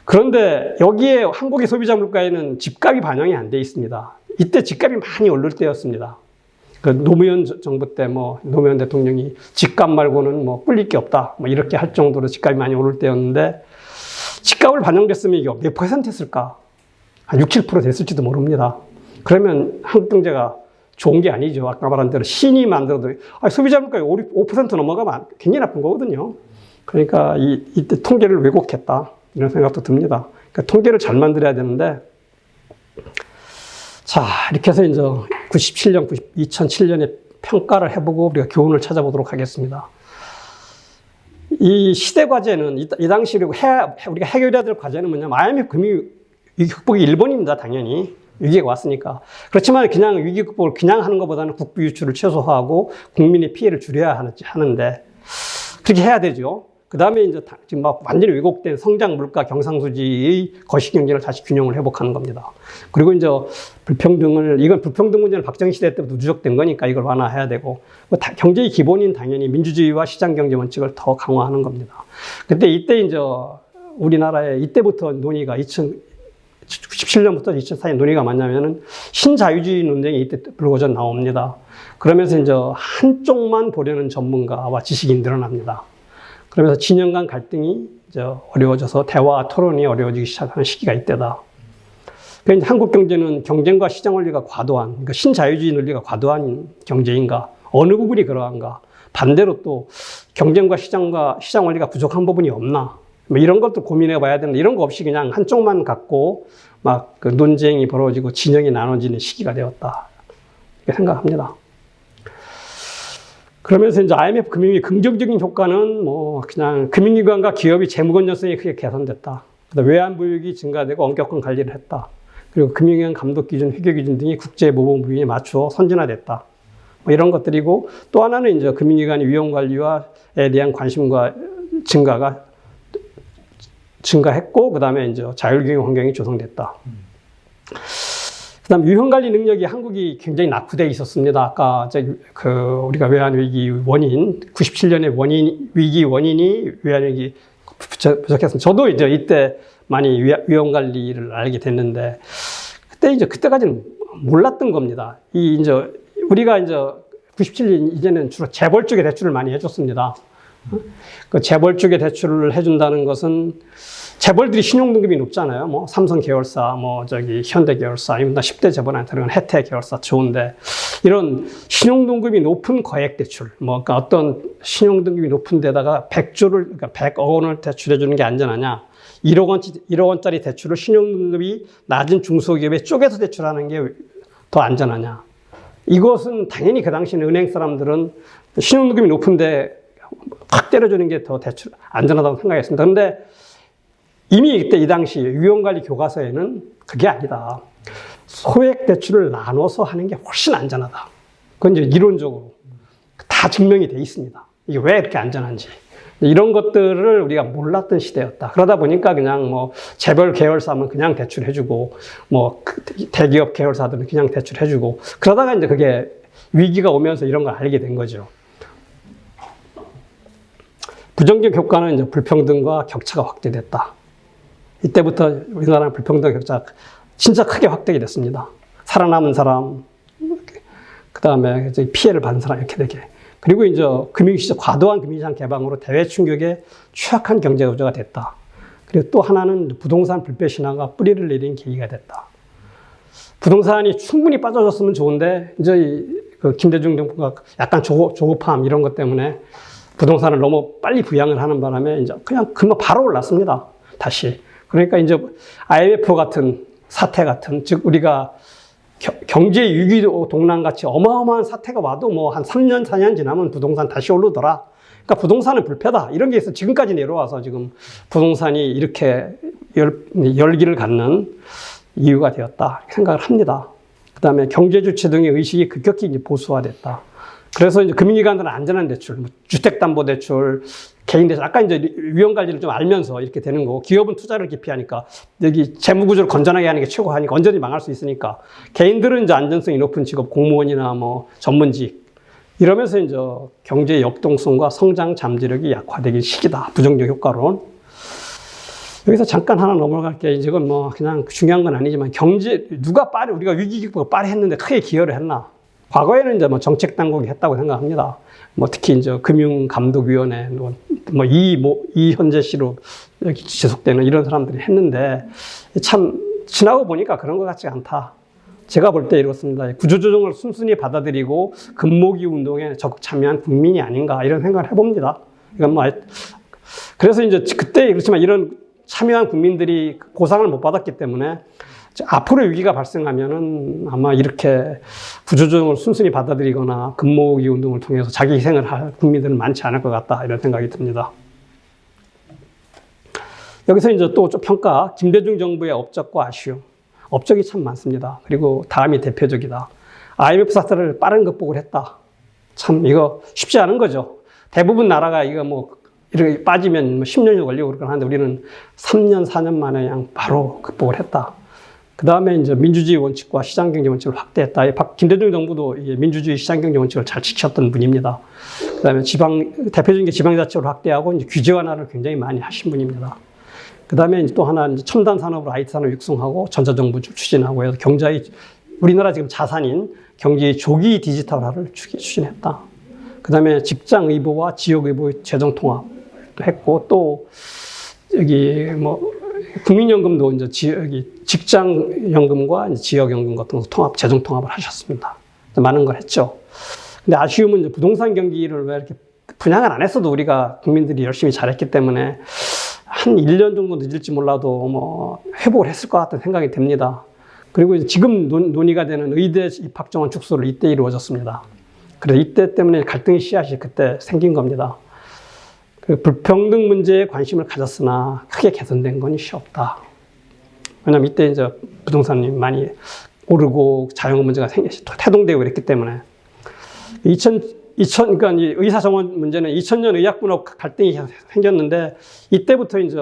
[SPEAKER 1] 그런데 여기에 한국의 소비자 물가에는 집값이 반영이 안 돼 있습니다. 이때 집값이 많이 오를 때였습니다. 그 노무현 정부 때 노무현 대통령이 집값 말고는 꿀릴 게 없다. 이렇게 할 정도로 집값이 많이 오를 때였는데 집값을 반영됐으면 이게 몇 퍼센트 했을까? 한 6, 7% 됐을지도 모릅니다. 그러면 한국 경제가 좋은 게 아니죠. 아까 말한 대로 신이 만들어도 소비자 물가가 5% 넘어가면 굉장히 나쁜 거거든요. 그러니까 이때 통계를 왜곡했다. 이런 생각도 듭니다. 그러니까 통계를 잘 만들어야 되는데 자, 이렇게 해서 이제 2007년에 평가를 해보고 우리가 교훈을 찾아보도록 하겠습니다. 이 시대 과제는 이 당시 우리가 해결해야 될 과제는 뭐냐면 IMF 금융 위기 극복이 1번입니다. 당연히. 위기가 왔으니까. 그렇지만 그냥 위기 극복을 그냥 하는 것보다는 국부 유출을 최소화하고 국민의 피해를 줄여야 하는데 그렇게 해야 되죠. 그 다음에 이제 지금 완전히 왜곡된 성장, 물가, 경상수지의 거시 경제를 다시 균형을 회복하는 겁니다. 그리고 이제 이건 불평등 문제는 박정희 시대 때부터 누적된 거니까 이걸 완화해야 되고 경제의 기본인 당연히 민주주의와 시장 경제 원칙을 더 강화하는 겁니다. 근데 이때 이제 우리나라에 이때부터 논의가 2017년부터 2004년 논의가 맞냐면은 신자유주의 논쟁이 이때 불거져 나옵니다. 그러면서 이제 한쪽만 보려는 전문가와 지식인이 늘어납니다. 그러면서 진영 간 갈등이 이제 어려워져서 대화 토론이 어려워지기 시작하는 시기가 이때다. 그러니까 한국 경제는 경쟁과 시장 원리가 과도한, 그러니까 신자유주의 논리가 과도한 경제인가? 어느 부분이 그러한가? 반대로 또 경쟁과 시장 원리가 부족한 부분이 없나? 이런 것도 고민해 봐야 되는데 이런 거 없이 그냥 한쪽만 갖고 그 논쟁이 벌어지고 진영이 나눠지는 시기가 되었다. 이렇게 생각합니다. 그러면서 이제 IMF 금융위 긍정적인 효과는 그냥 금융기관과 기업이 재무 건전성이 크게 개선됐다. 외환보유액이 증가되고 엄격한 관리를 했다. 그리고 금융기관 감독 기준, 회계 기준 등이 국제 모범 부위에 맞추어 선진화됐다. 이런 것들이고 또 하나는 이제 금융기관의 위험 관리와에 대한 관심과 증가했고 그다음에 이제 자율경영 환경이 조성됐다. 그다음 유형 관리 능력이 한국이 굉장히 낙후되어 있었습니다. 아까 우리가 외환위기 원인 97년의 위기 원인이 외환위기 부족했습니다. 저도 이제 이때 많이 위험 관리를 알게 됐는데, 그때까지는 몰랐던 겁니다. 우리가 이제 97년 이제는 주로 재벌 쪽에 대출을 많이 해줬습니다. 그 재벌 쪽에 대출을 해준다는 것은 재벌들이 신용등급이 높잖아요. 뭐 삼성 계열사, 현대 계열사, 아니면 10대 재벌한테 들어간 혜태 계열사 좋은데, 이런 신용등급이 높은 거액 대출, 그러니까 어떤 신용등급이 높은 데다가 100억 원을 대출해 주는 게 안전하냐? 1억 원짜리 대출을 신용등급이 낮은 중소기업에 쪼개서 대출하는 게 더 안전하냐? 이것은 당연히 그 당시에는 은행 사람들은 신용등급이 높은데 확 때려주는 게 더 대출 안전하다고 생각했습니다. 그런데 이미 그때 이 당시 위험관리 교과서에는 그게 아니다. 소액 대출을 나눠서 하는 게 훨씬 안전하다. 그건 이제 이론적으로 다 증명이 돼 있습니다. 이게 왜 이렇게 안전한지. 이런 것들을 우리가 몰랐던 시대였다. 그러다 보니까 그냥 재벌 계열사면 그냥 대출해주고, 대기업 계열사들은 그냥 대출해주고, 그러다가 이제 그게 위기가 오면서 이런 걸 알게 된 거죠. 부정적 효과는 이제 불평등과 격차가 확대됐다. 이때부터 우리나라는 불평등 격차가 진짜 크게 확대가 됐습니다. 살아남은 사람, 그 다음에 피해를 받은 사람 이렇게 되게. 그리고 이제 과도한 금융시장 개방으로 대외 충격에 취약한 경제 구조가 됐다. 그리고 또 하나는 부동산 불패 신화가 뿌리를 내린 계기가 됐다. 부동산이 충분히 빠져줬으면 좋은데 이제 그 김대중 정부가 약간 조급함 이런 것 때문에 부동산을 너무 빨리 부양을 하는 바람에 이제 그냥 금방 바로 올랐습니다. 다시. 그러니까 이제 IMF 같은 사태 같은, 즉 우리가 경제 위기 동란 같이 어마어마한 사태가 와도 한 3년, 4년 지나면 부동산 다시 오르더라. 그러니까 부동산은 불패다. 이런 게 있어 지금까지 내려와서 지금 부동산이 이렇게 열기를 갖는 이유가 되었다. 생각을 합니다. 그 다음에 경제 주체 등의 의식이 급격히 이제 보수화됐다. 그래서 이제 금융기관들은 안전한 대출, 주택담보대출, 개인대출, 아까 이제 위험 관리를 좀 알면서 이렇게 되는 거고, 기업은 투자를 기피하니까, 여기 재무구조를 건전하게 하는 게 최고하니까, 언제든지 망할 수 있으니까, 개인들은 이제 안전성이 높은 직업, 공무원이나 전문직, 이러면서 이제 경제의 역동성과 성장 잠재력이 약화되기 시기다. 부정적 효과론. 여기서 잠깐 하나 넘어갈게요. 이건 그냥 중요한 건 아니지만, 우리가 위기 극복을 빨리 했는데 크게 기여를 했나? 과거에는 이제 정책 당국이 했다고 생각합니다. 특히 이제 금융감독위원회, 이현재 씨로 여기 지속되는 이런 사람들이 했는데, 참, 지나고 보니까 그런 것 같지 않다. 제가 볼 때 이렇습니다. 구조조정을 순순히 받아들이고 금모기 운동에 적극 참여한 국민이 아닌가, 이런 생각을 해봅니다. 이건 그래서 이제 그때 그렇지만 이런 참여한 국민들이 보상을 못 받았기 때문에 앞으로 위기가 발생하면은 아마 이렇게 구조조정을 순순히 받아들이거나 금모으기 운동을 통해서 자기 희생을 할 국민들은 많지 않을 것 같다, 이런 생각이 듭니다. 여기서 이제 또 좀 평가, 김대중 정부의 업적과 아쉬움. 업적이 참 많습니다. 그리고 다음이 대표적이다. IMF 사태를 빠른 극복을 했다. 참 이거 쉽지 않은 거죠. 대부분 나라가 이거 이렇게 빠지면 10년이 걸리고 그러긴 하는데 우리는 3년, 4년 만에 그냥 바로 극복을 했다. 그 다음에 이제 민주주의 원칙과 시장경제 원칙을 확대했다. 김대중 정부도 민주주의 시장경제 원칙을 잘 지켰던 분입니다. 그 다음에 대표적인 게 지방자치를 확대하고 이제 규제 완화를 굉장히 많이 하신 분입니다. 그 다음에 또 하나 이제 첨단 산업으로 IT 산업 육성하고 전자정부 추진하고 해서 우리나라 지금 자산인 경제의 조기 디지털화를 추진했다. 그 다음에 직장의료와 지역의료 재정 통합도 했고, 또 여기 국민연금도 이제 직장연금과 지역연금 같은 거 재정 통합을 하셨습니다. 많은 걸 했죠. 근데 아쉬움은 이제 부동산 경기를 왜 이렇게 분양을 안 했어도 우리가 국민들이 열심히 잘했기 때문에 한 1년 정도 늦을지 몰라도 회복을 했을 것 같은 생각이 듭니다. 그리고 이제 지금 논의가 되는 의대 입학 정원 축소를 이때 이루어졌습니다. 그래서 이때 때문에 갈등의 씨앗이 그때 생긴 겁니다. 그 불평등 문제에 관심을 가졌으나 크게 개선된 건 없다. 왜냐면 이때 이제 부동산이 많이 오르고 자영업 문제가 태동되고 이랬기 때문에. 그러니까 의사 정원 문제는 2000년 의약분업 갈등이 생겼는데 이때부터 이제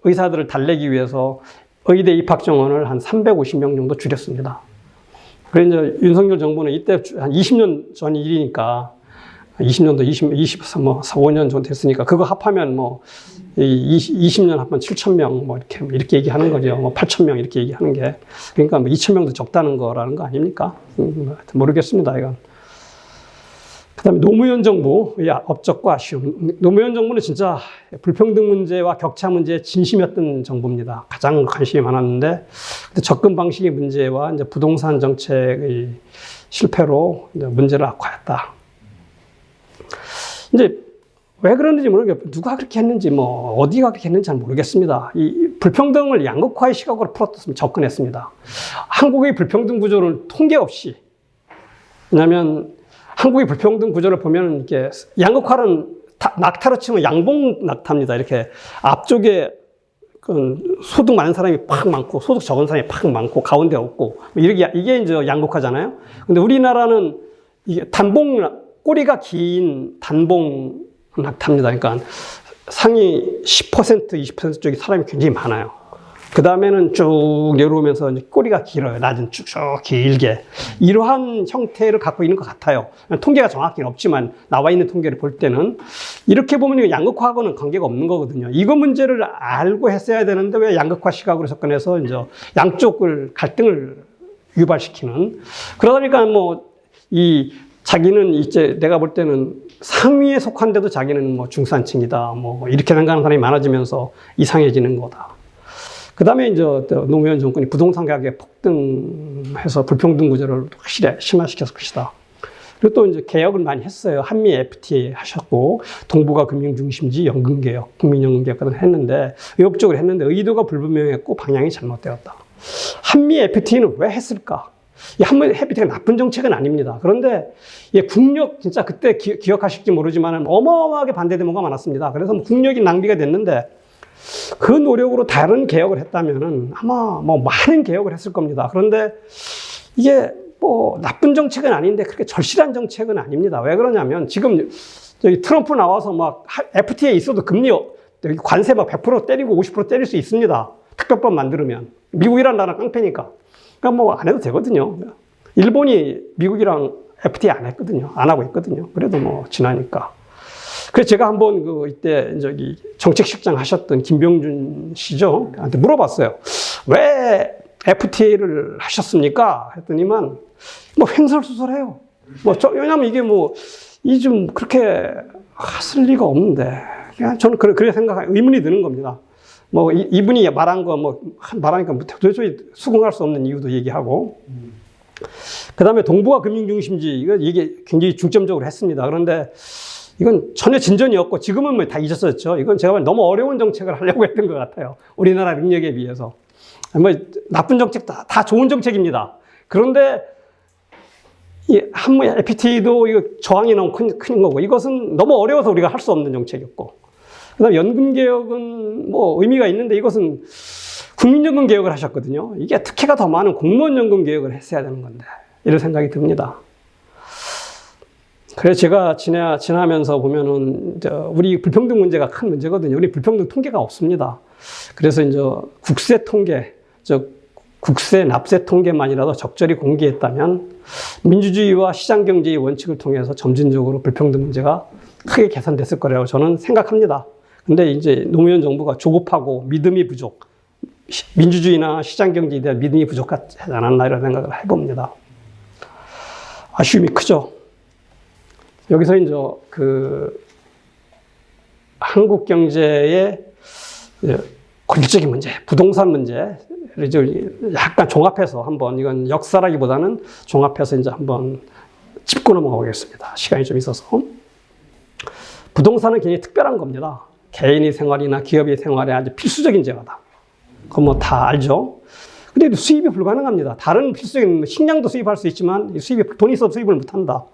[SPEAKER 1] 의사들을 달래기 위해서 의대 입학 정원을 한 350명 정도 줄였습니다. 그래서 이제 윤석열 정부는 이때 한 20년 전 일이니까 20년도 25년 정도 됐으니까 그거 합하면 뭐 20년 합하면 7,000명 뭐 이렇게 얘기하는 거죠. 뭐 8,000명 이렇게 얘기하는 게 그러니까 뭐 2,000명도 적다는 거라는 거 아닙니까? 모르겠습니다 이건. 그다음에 노무현 정부 업적과 아쉬움. 노무현 정부는 진짜 불평등 문제와 격차 문제에 진심이었던 정부입니다. 가장 관심이 많았는데 접근 방식의 문제와 이제 부동산 정책의 실패로 이제 문제를 악화했다. 이제 왜 그러는지 모르겠고 누가 그렇게 했는지 뭐 어디가 그렇게 했는지 잘 모르겠습니다. 이 불평등을 양극화의 시각으로 풀었으면 접근했습니다. 한국의 불평등 구조를 통계 없이, 왜냐하면 한국의 불평등 구조를 보면 이렇게 양극화는 낙타로 치면 양봉 낙타입니다. 이렇게 앞쪽에 소득 많은 사람이 팍 많고 소득 적은 사람이 팍 많고 가운데 없고 이게 이제 양극화잖아요. 근데 우리나라는 이게 꼬리가 긴 단봉 낙타입니다. 그러니까 상위 10%, 20% 쪽이 사람이 굉장히 많아요. 그 다음에는 쭉 내려오면서 꼬리가 길어요. 낮은 쭉쭉 길게. 이러한 형태를 갖고 있는 것 같아요. 통계가 정확히는 없지만 나와 있는 통계를 볼 때는 이렇게 보면 양극화하고는 관계가 없는 거거든요. 이거 문제를 알고 했어야 되는데 왜 양극화 시각으로 접근해서 이제 양쪽을 갈등을 유발시키는. 그러다 보니까 자기는 이제 내가 볼 때는 상위에 속한데도 자기는 뭐 중산층이다. 뭐 이렇게 생각하는 사람이 많아지면서 이상해지는 거다. 그 다음에 이제 노무현 정권이 부동산 가격에 폭등해서 불평등 구조를 확실히 심화시켰을 것이다. 그리고 또 이제 개혁을 많이 했어요. 한미 FTA 하셨고, 동북아 금융중심지 연금개혁, 국민연금개혁 같은 걸 했는데, 의욕적으로 했는데 의도가 불분명했고 방향이 잘못되었다. 한미 FTA는 왜 했을까? 이 한미 FTA가 나쁜 정책은 아닙니다. 그런데 국력, 진짜 그때 기억하실지 모르지만 어마어마하게 반대 데모가 많았습니다. 그래서 국력이 낭비가 됐는데, 그 노력으로 다른 개혁을 했다면은 아마 뭐 많은 개혁을 했을 겁니다. 그런데 이게 뭐 나쁜 정책은 아닌데 그렇게 절실한 정책은 아닙니다. 왜 그러냐면 지금 저기 트럼프 나와서 막 FTA 있어도 금리 관세 막 100% 때리고 50% 때릴 수 있습니다. 특별법 만들면. 미국이란 나라 깡패니까. 그러니까 뭐 안 해도 되거든요. 일본이 미국이랑 FTA 안 했거든요. 안 하고 있거든요. 그래도 뭐 지나니까. 그래서 제가 한번 이때 정책실장 하셨던 김병준 씨죠. 한테 물어봤어요. 왜 FTA를 하셨습니까? 했더니만 뭐 횡설수설해요. 왜냐면 이게 이 좀 그렇게 하실 리가 없는데. 그냥 저는 그렇게 의문이 드는 겁니다. 이분이 말한 거 말하니까 도저히 수긍할 수 없는 이유도 얘기하고. 그 다음에 동북아 금융중심지 이게 굉장히 중점적으로 했습니다. 그런데 이건 전혀 진전이 없고 지금은 다 잊었었죠. 이건 제가 너무 어려운 정책을 하려고 했던 것 같아요. 우리나라 능력에 비해서. 나쁜 정책 다 좋은 정책입니다. 그런데 이 한미 FTA도 이거 저항이 너무 큰 거고 이것은 너무 어려워서 우리가 할 수 없는 정책이었고. 그다음에 연금개혁은 의미가 있는데 이것은 국민연금 개혁을 하셨거든요. 이게 특혜가 더 많은 공무원연금 개혁을 했어야 되는 건데 이런 생각이 듭니다. 그래서 제가 지나면서 보면은, 우리 불평등 문제가 큰 문제거든요. 우리 불평등 통계가 없습니다. 그래서 이제 국세 통계, 국세 납세 통계만이라도 적절히 공개했다면 민주주의와 시장 경제의 원칙을 통해서 점진적으로 불평등 문제가 크게 개선됐을 거라고 저는 생각합니다. 근데 이제 노무현 정부가 조급하고 믿음이 부족, 민주주의나 시장 경제에 대한 믿음이 부족하지 않았나 이런 생각을 해봅니다. 아쉬움이 크죠. 여기서 이제 한국 경제의 권력적인 문제, 부동산 문제를 약간 종합해서 한번 이건 역사라기보다는 종합해서 이제 한번 짚고 넘어가 보겠습니다. 시간이 좀 있어서. 부동산은 굉장히 특별한 겁니다. 개인의 생활이나 기업의 생활에 아주 필수적인 재화다. 그건 다 알죠. 근데 수입이 불가능합니다. 다른 필수적인 식량도 수입할 수 있지만 돈이 있어도 수입을 못한다.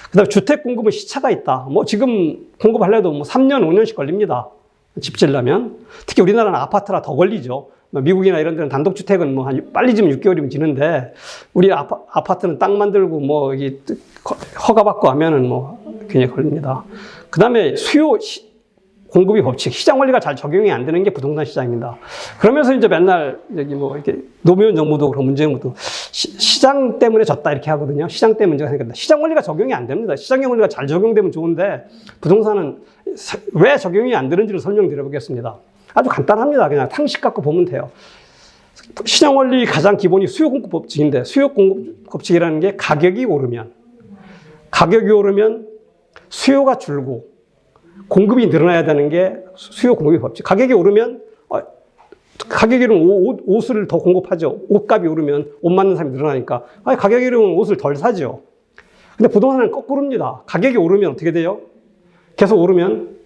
[SPEAKER 1] 그 다음에 주택 공급은 시차가 있다. 지금 공급하려도 3년, 5년씩 걸립니다. 집 지으려면. 특히 우리나라는 아파트라 더 걸리죠. 미국이나 이런 데는 단독주택은 빨리 지면 6개월이면 지는데, 우리 아파트는 땅 만들고 허가받고 하면은 굉장히 걸립니다. 그 다음에 공급이 법칙, 시장 원리가 잘 적용이 안 되는 게 부동산 시장입니다. 그러면서 이제 맨날 이렇게 노무현 정부도 그런 문제도 시장 때문에 졌다 이렇게 하거든요. 시장 때문에 문제가 생겼다. 시장 원리가 적용이 안 됩니다. 시장 원리가 잘 적용되면 좋은데 부동산은 왜 적용이 안 되는지를 설명드려 보겠습니다. 아주 간단합니다. 그냥 상식 갖고 보면 돼요. 시장 원리 가장 기본이 수요 공급 법칙인데 수요 공급 법칙이라는 게 가격이 오르면 수요가 줄고 공급이 늘어나야 되는 게 수요 공급의 법칙. 가격이 오르면 옷을 더 공급하죠. 옷값이 오르면 옷 맞는 사람이 늘어나니까 가격이 오르면 옷을 덜 사죠. 근데 부동산은 거꾸로입니다. 가격이 오르면 어떻게 돼요? 계속 오르면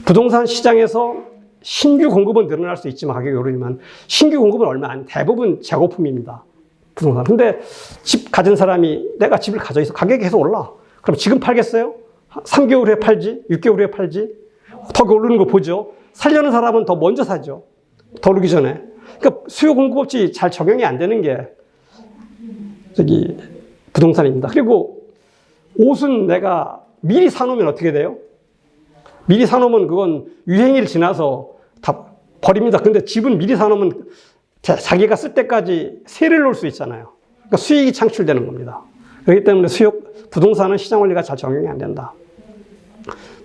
[SPEAKER 1] 부동산 시장에서 신규 공급은 늘어날 수 있지만 가격이 오르면 신규 공급은 얼마 안 대부분 재고품입니다. 부동산. 근데 집 가진 사람이 내가 집을 가져 있어 가격이 계속 올라. 그럼 지금 팔겠어요? 3개월 후에 팔지? 6개월 후에 팔지? 더 오르는 거 보죠. 살려는 사람은 더 먼저 사죠. 더 오르기 전에. 그러니까 수요 공급법칙이 잘 적용이 안 되는 게 부동산입니다. 그리고 옷은 내가 미리 사놓으면 어떻게 돼요? 미리 사놓으면 그건 유행일 지나서 다 버립니다. 근데 집은 미리 사놓으면 자기가 쓸 때까지 세를 놓을 수 있잖아요. 그러니까 수익이 창출되는 겁니다. 그렇기 때문에 부동산은 시장 원리가 잘 적용이 안 된다.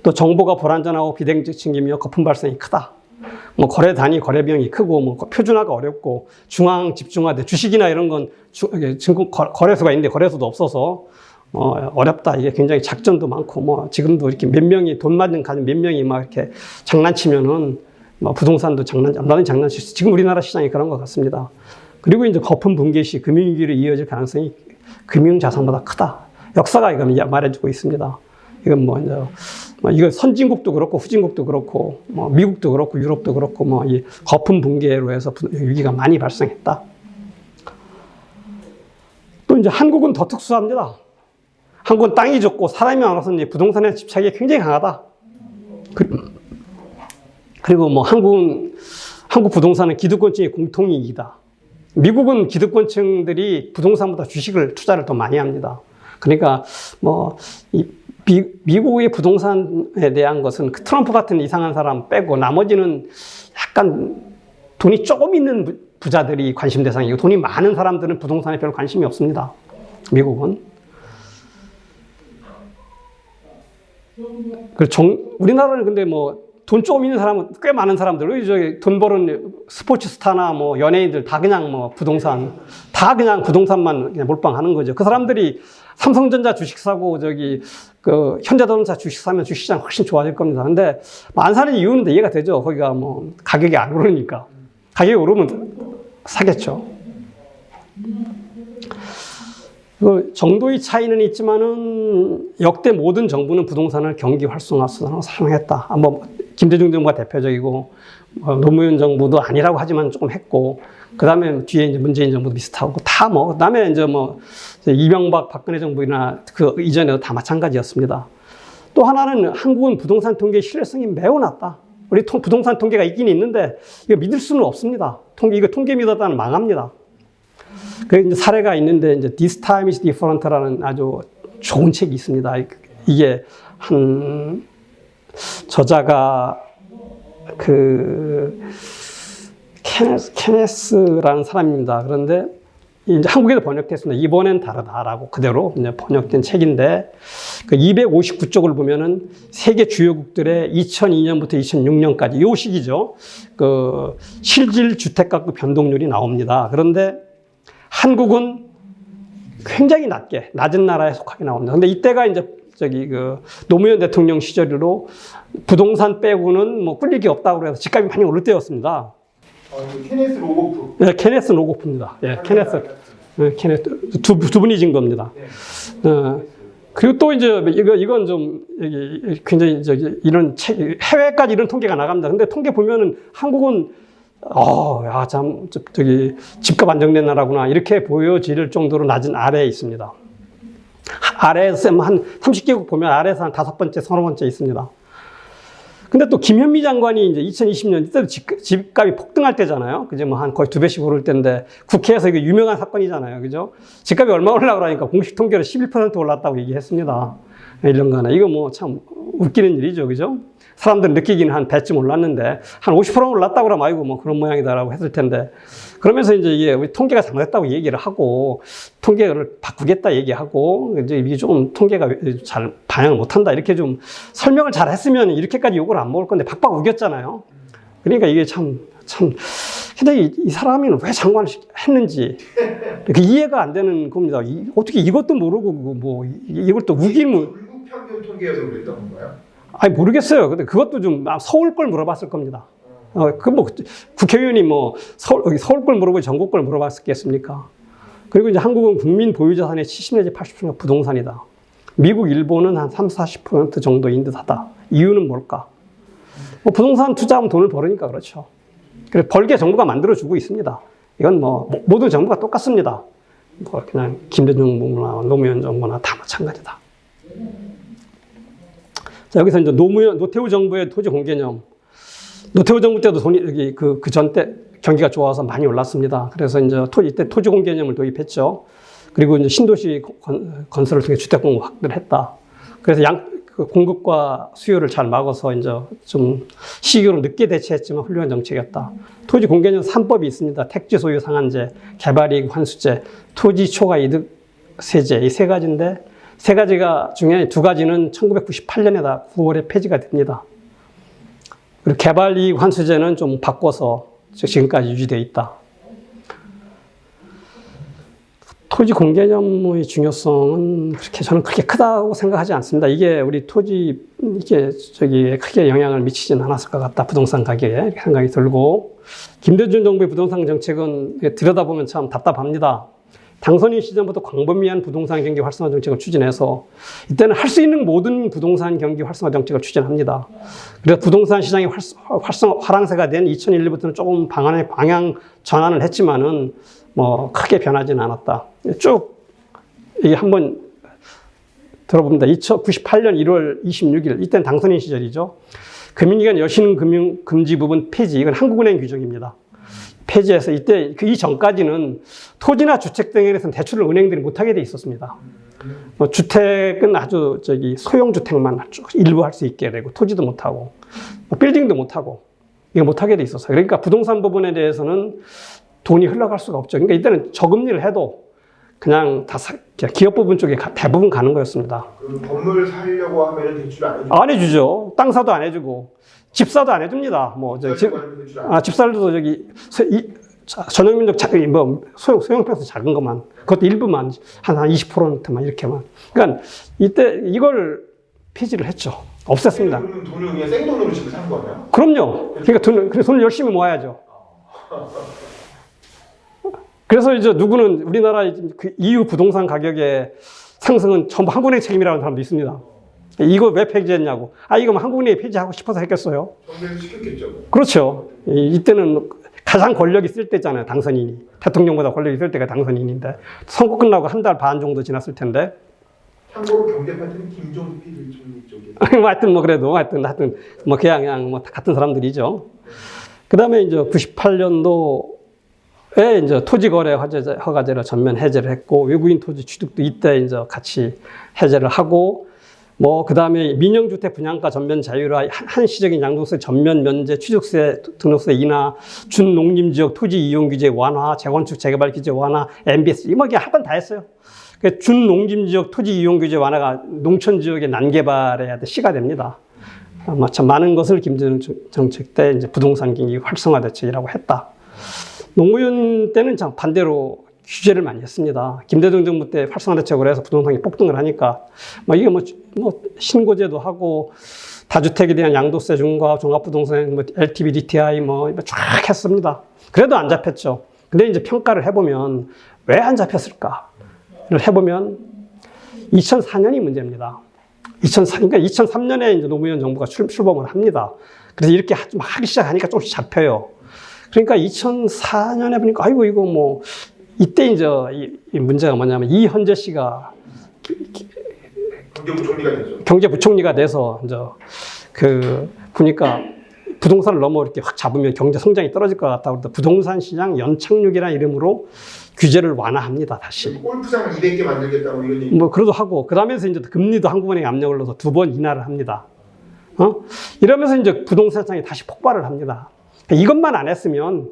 [SPEAKER 1] 또 정보가 불안전하고 비대칭이며 거품 발생이 크다. 뭐 거래 단위 거래 비용이 크고 뭐 표준화가 어렵고 중앙 집중화돼 주식이나 이런 건 증권 거래소가 있는데 거래소도 없어서 어렵다. 이게 굉장히 작전도 많고 뭐 지금도 이렇게 몇 명이 돈 맞는 가진 몇 명이 막 이렇게 장난치면은 뭐 부동산도 남다른 장난칠 수. 지금 우리나라 시장이 그런 것 같습니다. 그리고 이제 거품 붕괴 시 금융위기로 이어질 가능성이 금융자산보다 크다. 역사가 이거 말해주고 있습니다. 이건 이거 선진국도 그렇고 후진국도 그렇고 뭐 미국도 그렇고 유럽도 그렇고 뭐 이 거품 붕괴로 해서 위기가 많이 발생했다. 또 이제 한국은 더 특수합니다. 한국은 땅이 좁고 사람이 많아서 이제 부동산에 집착이 굉장히 강하다. 그리고 뭐 한국 부동산은 기득권층의 공통이익이다. 미국은 기득권층들이 부동산보다 주식을 투자를 더 많이 합니다. 그러니까 미국의 부동산에 대한 것은 트럼프 같은 이상한 사람 빼고 나머지는 약간 돈이 조금 있는 부자들이 관심 대상이고 돈이 많은 사람들은 부동산에 별로 관심이 없습니다. 미국은. 우리나라는 근데 돈 조금 있는 사람은 꽤 많은 사람들, 돈 버는 스포츠 스타나 연예인들 다 그냥 부동산만 그냥 몰빵하는 거죠. 그 사람들이 삼성전자 주식 사고 현대자동차 주식 사면 주식시장 훨씬 좋아질 겁니다. 근데 안 사는 이유는 이해가 되죠. 거기가 가격이 안 오르니까. 가격이 오르면 사겠죠. 정도의 차이는 있지만은 역대 모든 정부는 부동산을 경기 활성화 수단으로 사용했다. 김대중 정부가 대표적이고 노무현 정부도 아니라고 하지만 조금 했고, 그 다음에 뒤에 이제 문재인 정부도 비슷하고 그 다음에 이명박 박근혜 정부나 그 이전에도 다 마찬가지였습니다. 또 하나는 한국은 부동산 통계의 신뢰성이 매우 낮다. 우리 부동산 통계가 있긴 있는데 이거 믿을 수는 없습니다. 이거 통계 믿었다는 망합니다. 그 이제 사례가 있는데 이제 This Time is Different라는 아주 좋은 책이 있습니다. 이게 한 저자가 케네스라는 사람입니다. 그런데 이제 한국에도 번역됐습니다. 이번엔 다르다라고 그대로 이제 번역된 책인데 259쪽을 보면은 세계 주요국들의 2002년부터 2006년까지 이 시기죠. 실질 주택 가격 변동률이 나옵니다. 그런데 한국은 굉장히 낮은 나라에 속하게 나옵니다. 근데 이때가 이제 노무현 대통령 시절로 부동산 빼고는 꿀릴 게 없다고 해서 집값이 많이 오를 때였습니다.
[SPEAKER 2] 케네스 로고프.
[SPEAKER 1] 네, 케네스 로고프입니다. 예, 케네스 두 분이 진 겁니다. 그리고 또 이제 이건 좀 굉장히 이런 해외까지 이런 통계가 나갑니다. 근데 통계 보면은 한국은 집값 안정된 나라구나 이렇게 보여질 정도로 낮은 아래에 있습니다. 아래에서 한 30개국 보면 아래에서 한 5번째, 30번째 있습니다. 근데 또 김현미 장관이 이제 2020년 이때도 집값이 폭등할 때잖아요. 그죠? 한 거의 2배씩 오를 때인데 국회에서 이거 유명한 사건이잖아요. 그죠? 집값이 얼마 올라가고 그러니까 공식 통계로 11% 올랐다고 얘기했습니다. 이런 거나. 이거 참 웃기는 일이죠. 그죠? 사람들 느끼기는 한 배쯤 올랐는데 한 50% 올랐다고 그러면 아이고 뭐 그런 모양이다라고 했을 텐데 그러면서 이제 이게 우리 통계가 잘못됐다고 얘기를 하고 통계를 바꾸겠다 얘기하고 이제 이게 좀 통계가 잘 반영을 못한다 이렇게 좀 설명을 잘 했으면 이렇게까지 욕을 안 먹을 건데 박박 우겼잖아요. 그러니까 이게 참 근데 이 사람이 왜 장관을 했는지 이해가 안 되는 겁니다. 어떻게 이것도 모르고 뭐 이걸 또 우기면
[SPEAKER 2] 불국 평균 통계에서 그랬던 건가요?
[SPEAKER 1] 아니 모르겠어요. 근데 그것도 좀 서울 걸 물어봤을 겁니다. 그 뭐 국회의원이 뭐 서울 걸 물어보고 전국 걸 물어봤겠습니까? 그리고 이제 한국은 국민 보유 자산의 70 내지 80%가 부동산이다. 미국, 일본은 한 30-40% 정도인 듯하다. 이유는 뭘까? 뭐 부동산 투자하면 돈을 벌으니까 그렇죠. 그래서 벌게 정부가 만들어주고 있습니다. 이건 뭐 모든 정부가 똑같습니다. 뭐 그냥 김대중 정부나 노무현 정부나 다 마찬가지다. 자, 여기서 이제 노태우 정부의 토지 공개념. 노태우 정부 때도 돈이 여기 그 전 때 경기가 좋아서 많이 올랐습니다. 그래서 이제 이때 토지 공개념을 도입했죠. 그리고 이제 신도시 건설을 통해 주택 공급 확대를 했다. 그래서 그 공급과 수요를 잘 막아서 이제 좀 시기로 늦게 대처했지만 훌륭한 정책이었다. 토지 공개념 3법이 있습니다. 택지 소유 상한제, 개발이익 환수제, 토지 초과 이득 세제 이 세 가지인데 세 가지가 중에 두 가지는 1998년에다 9월에 폐지가 됩니다. 그리고 개발이익 환수제는 좀 바꿔서 지금까지 유지되어 있다. 토지 공개념의 중요성은 저는 그렇게 크다고 생각하지 않습니다. 이게 우리 이게 크게 영향을 미치지는 않았을 것 같다. 부동산 가격에 이렇게 생각이 들고 김대중 정부의 부동산 정책은 들여다보면 참 답답합니다. 당선인 시절부터 광범위한 부동산 경기 활성화 정책을 추진해서 이때는 할 수 있는 모든 부동산 경기 활성화 정책을 추진합니다. 그래서 부동산 시장이 화랑세가 된 2001년부터는 조금 방향 전환을 했지만은 뭐 크게 변하지는 않았다. 쭉 이게 한번 들어봅니다. 1998년 1월 26일 이때는 당선인 시절이죠. 금융기관 여신 금융 금지 부분 폐지. 이건 한국은행 규정입니다. 폐지해서 이때 이 전까지는 토지나 주택 등에 대해서는 대출을 은행들이 못하게 돼 있었습니다. 주택은 아주 소형 주택만 일부 할 수 있게 되고 토지도 못하고 빌딩도 못하고 이거 못하게 돼 있었어요. 그러니까 부동산 부분에 대해서는 돈이 흘러갈 수가 없죠. 그러니까 이때는 저금리를 해도 그냥 기업 부분 쪽에 대부분 가는 거였습니다.
[SPEAKER 2] 그럼 건물 사려고 하면 대출 안 해주죠?
[SPEAKER 1] 안 해주죠. 땅 사도 안 해주고 집사도 안 해줍니다. 집사도 전용민족 소형 평수 작은 것만 그것도 일부만 한 20%만 이렇게만. 그러니까 이때 이걸 폐지를 했죠. 없앴습니다.
[SPEAKER 2] 그러면 돈을 그냥 생돈으로 집을 산 거예요?
[SPEAKER 1] 그럼요. 그러니까 돈을 열심히 모아야죠. 그래서 이제 누구는 우리나라 그 EU 부동산 가격의 상승은 전부 한국은행 책임이라는 사람도 있습니다. 이거 왜 폐지했냐고. 이거 한국은행이 폐지하고 싶어서 했겠어요?
[SPEAKER 2] 정부에서 시켰겠죠.
[SPEAKER 1] 그렇죠. 이때는 가장 권력이 있을 때잖아요, 당선인이. 대통령보다 권력이 있을 때가 당선인인데. 선거 끝나고 한 달 반 정도 지났을 텐데.
[SPEAKER 2] 참고로 경제 파트는 김종필 총리 쪽에.
[SPEAKER 1] 하여튼 하여튼 그냥 같은 사람들이죠. 그 다음에 이제 98년도에 이제 토지거래 허가제를 전면 해제를 했고, 외국인 토지 취득도 이때 이제 같이 해제를 하고, 그 다음에 민영주택 분양가 전면 자유화, 한시적인 양도세 전면 면제, 취득세, 등록세 인하, 준농림지역 토지 이용 규제 완화, 재건축 재개발 규제 완화, MBS, 이게 한 번 다 했어요. 준농림지역 토지 이용 규제 완화가 농촌지역의 난개발에 시가 됩니다. 참 많은 것을 김대중 정책 때 이제 부동산 경기 활성화 대책이라고 했다. 노무현 때는 참 반대로 규제를 많이 했습니다. 김대중 정부 때 활성화 대책으로 해서 부동산이 폭등을 하니까 이게 신고제도 하고 다주택에 대한 양도세 중과 종합부동산 LTV, DTI 쫙 했습니다. 그래도 안 잡혔죠. 근데 이제 평가를 해보면 왜 안 잡혔을까를 해보면 2004년이 문제입니다. 2003년에 이제 노무현 정부가 출범을 합니다. 그래서 이렇게 좀 하기 시작하니까 조금씩 잡혀요. 그러니까 2004년에 보니까 이거 이때 이제 이 문제가 뭐냐면 이현재 씨가
[SPEAKER 2] 경제부총리가 되죠.
[SPEAKER 1] 경제부총리가 돼서 이제 보니까 부동산을 너무 이렇게 확 잡으면 경제 성장이 떨어질 것 같다고 그래서 부동산 시장 연착륙이라는 이름으로 규제를 완화합니다. 다시.
[SPEAKER 2] 골프장을 200개 만들겠다고 이런 얘기.
[SPEAKER 1] 그러도 하고 그 다음에서 이제 금리도 한국은행에 압력을 넣어서 2번 인하를 합니다. 이러면서 이제 부동산 시장이 다시 폭발을 합니다. 이것만 안 했으면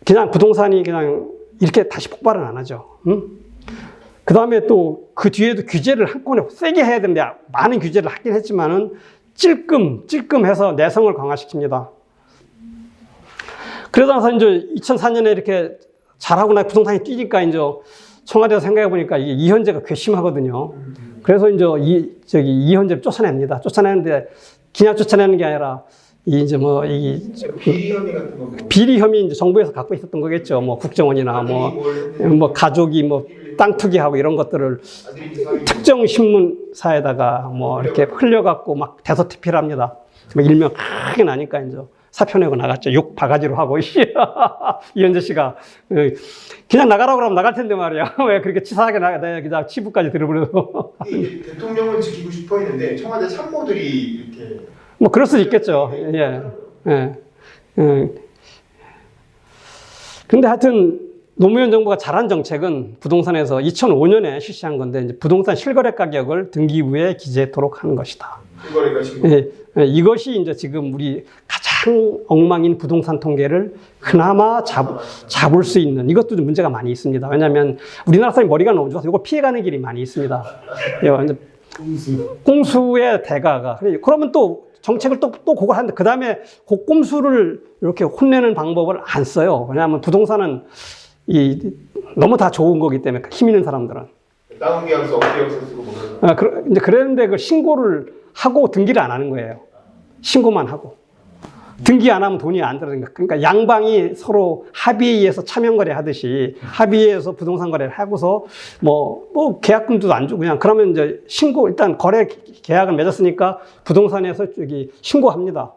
[SPEAKER 1] 그냥 부동산이 그냥 이렇게 다시 폭발은 안 하죠. 그 다음에 또 그 뒤에도 규제를 한꺼번에 세게 해야 되는데 많은 규제를 하긴 했지만은 찔끔해서 내성을 강화시킵니다. 그러다 나서 이제 2004년에 이렇게 잘하고 나 부동산이 뛰니까 이제 청와대에서 생각해 보니까 이게 이현재가 괘씸하거든요. 그래서 이제 이현재를 쫓아냅니다. 쫓아내는데 그냥 쫓아내는 게 아니라 이제 뭐
[SPEAKER 2] 비리 혐의 같은 거.
[SPEAKER 1] 비리 혐의 이제 정부에서 갖고 있었던 거겠죠. 뭐 국정원이나 뭐 가족이 뭐 땅 투기하고 이런 것들을 특정 신문사에다가 뭐 이렇게 흘려갖고 막 대서특필 합니다. 뭐 일명 크게 나니까 이제 사표 내고 나갔죠. 욕 바가지로 하고. 이현재 씨가 그냥 나가라고 그러면 나갈 텐데 말이야. 왜 그렇게 치사하게 나가? 그냥 치부까지 들어버려서.
[SPEAKER 2] 이게 대통령을 지키고 싶어 했는데 청와대 참모들이 이렇게.
[SPEAKER 1] 뭐 그럴 수도 있겠죠. 예. 근데 하여튼 노무현 정부가 잘한 정책은 부동산에서 2005년에 실시한 건데 이제 부동산 실거래 가격을 등기부에 기재토록 하는 것이다.
[SPEAKER 2] 실거래가 신고.
[SPEAKER 1] 이것이 이제 지금 우리 가장 엉망인 부동산 통계를 그나마 잡을 수 있는 이것도 좀 문제가 많이 있습니다. 왜냐하면 우리나라 사람이 머리가 너무 좋아서 이거 피해가는 길이 많이 있습니다. 꼼수의 대가가. 그러면 또 정책을 또 그걸 하는데 그 다음에 그 꼼수를 이렇게 혼내는 방법을 안 써요. 왜냐하면 부동산은 너무 다 좋은 거기 때문에 힘 있는 사람들은.
[SPEAKER 2] 다운 계약서, 업 계약서 쓰고 뭐.
[SPEAKER 1] 이제 그랬는데 그 신고를 하고 등기를 안 하는 거예요. 신고만 하고. 등기 안 하면 돈이 안 들어가니까. 그러니까 양방이 서로 합의에 의해서 차명거래 하듯이 합의에 의해서 부동산 거래를 하고서 뭐 계약금도 안 주고 그냥 그러면 이제 일단 거래 계약을 맺었으니까 부동산에서 신고합니다.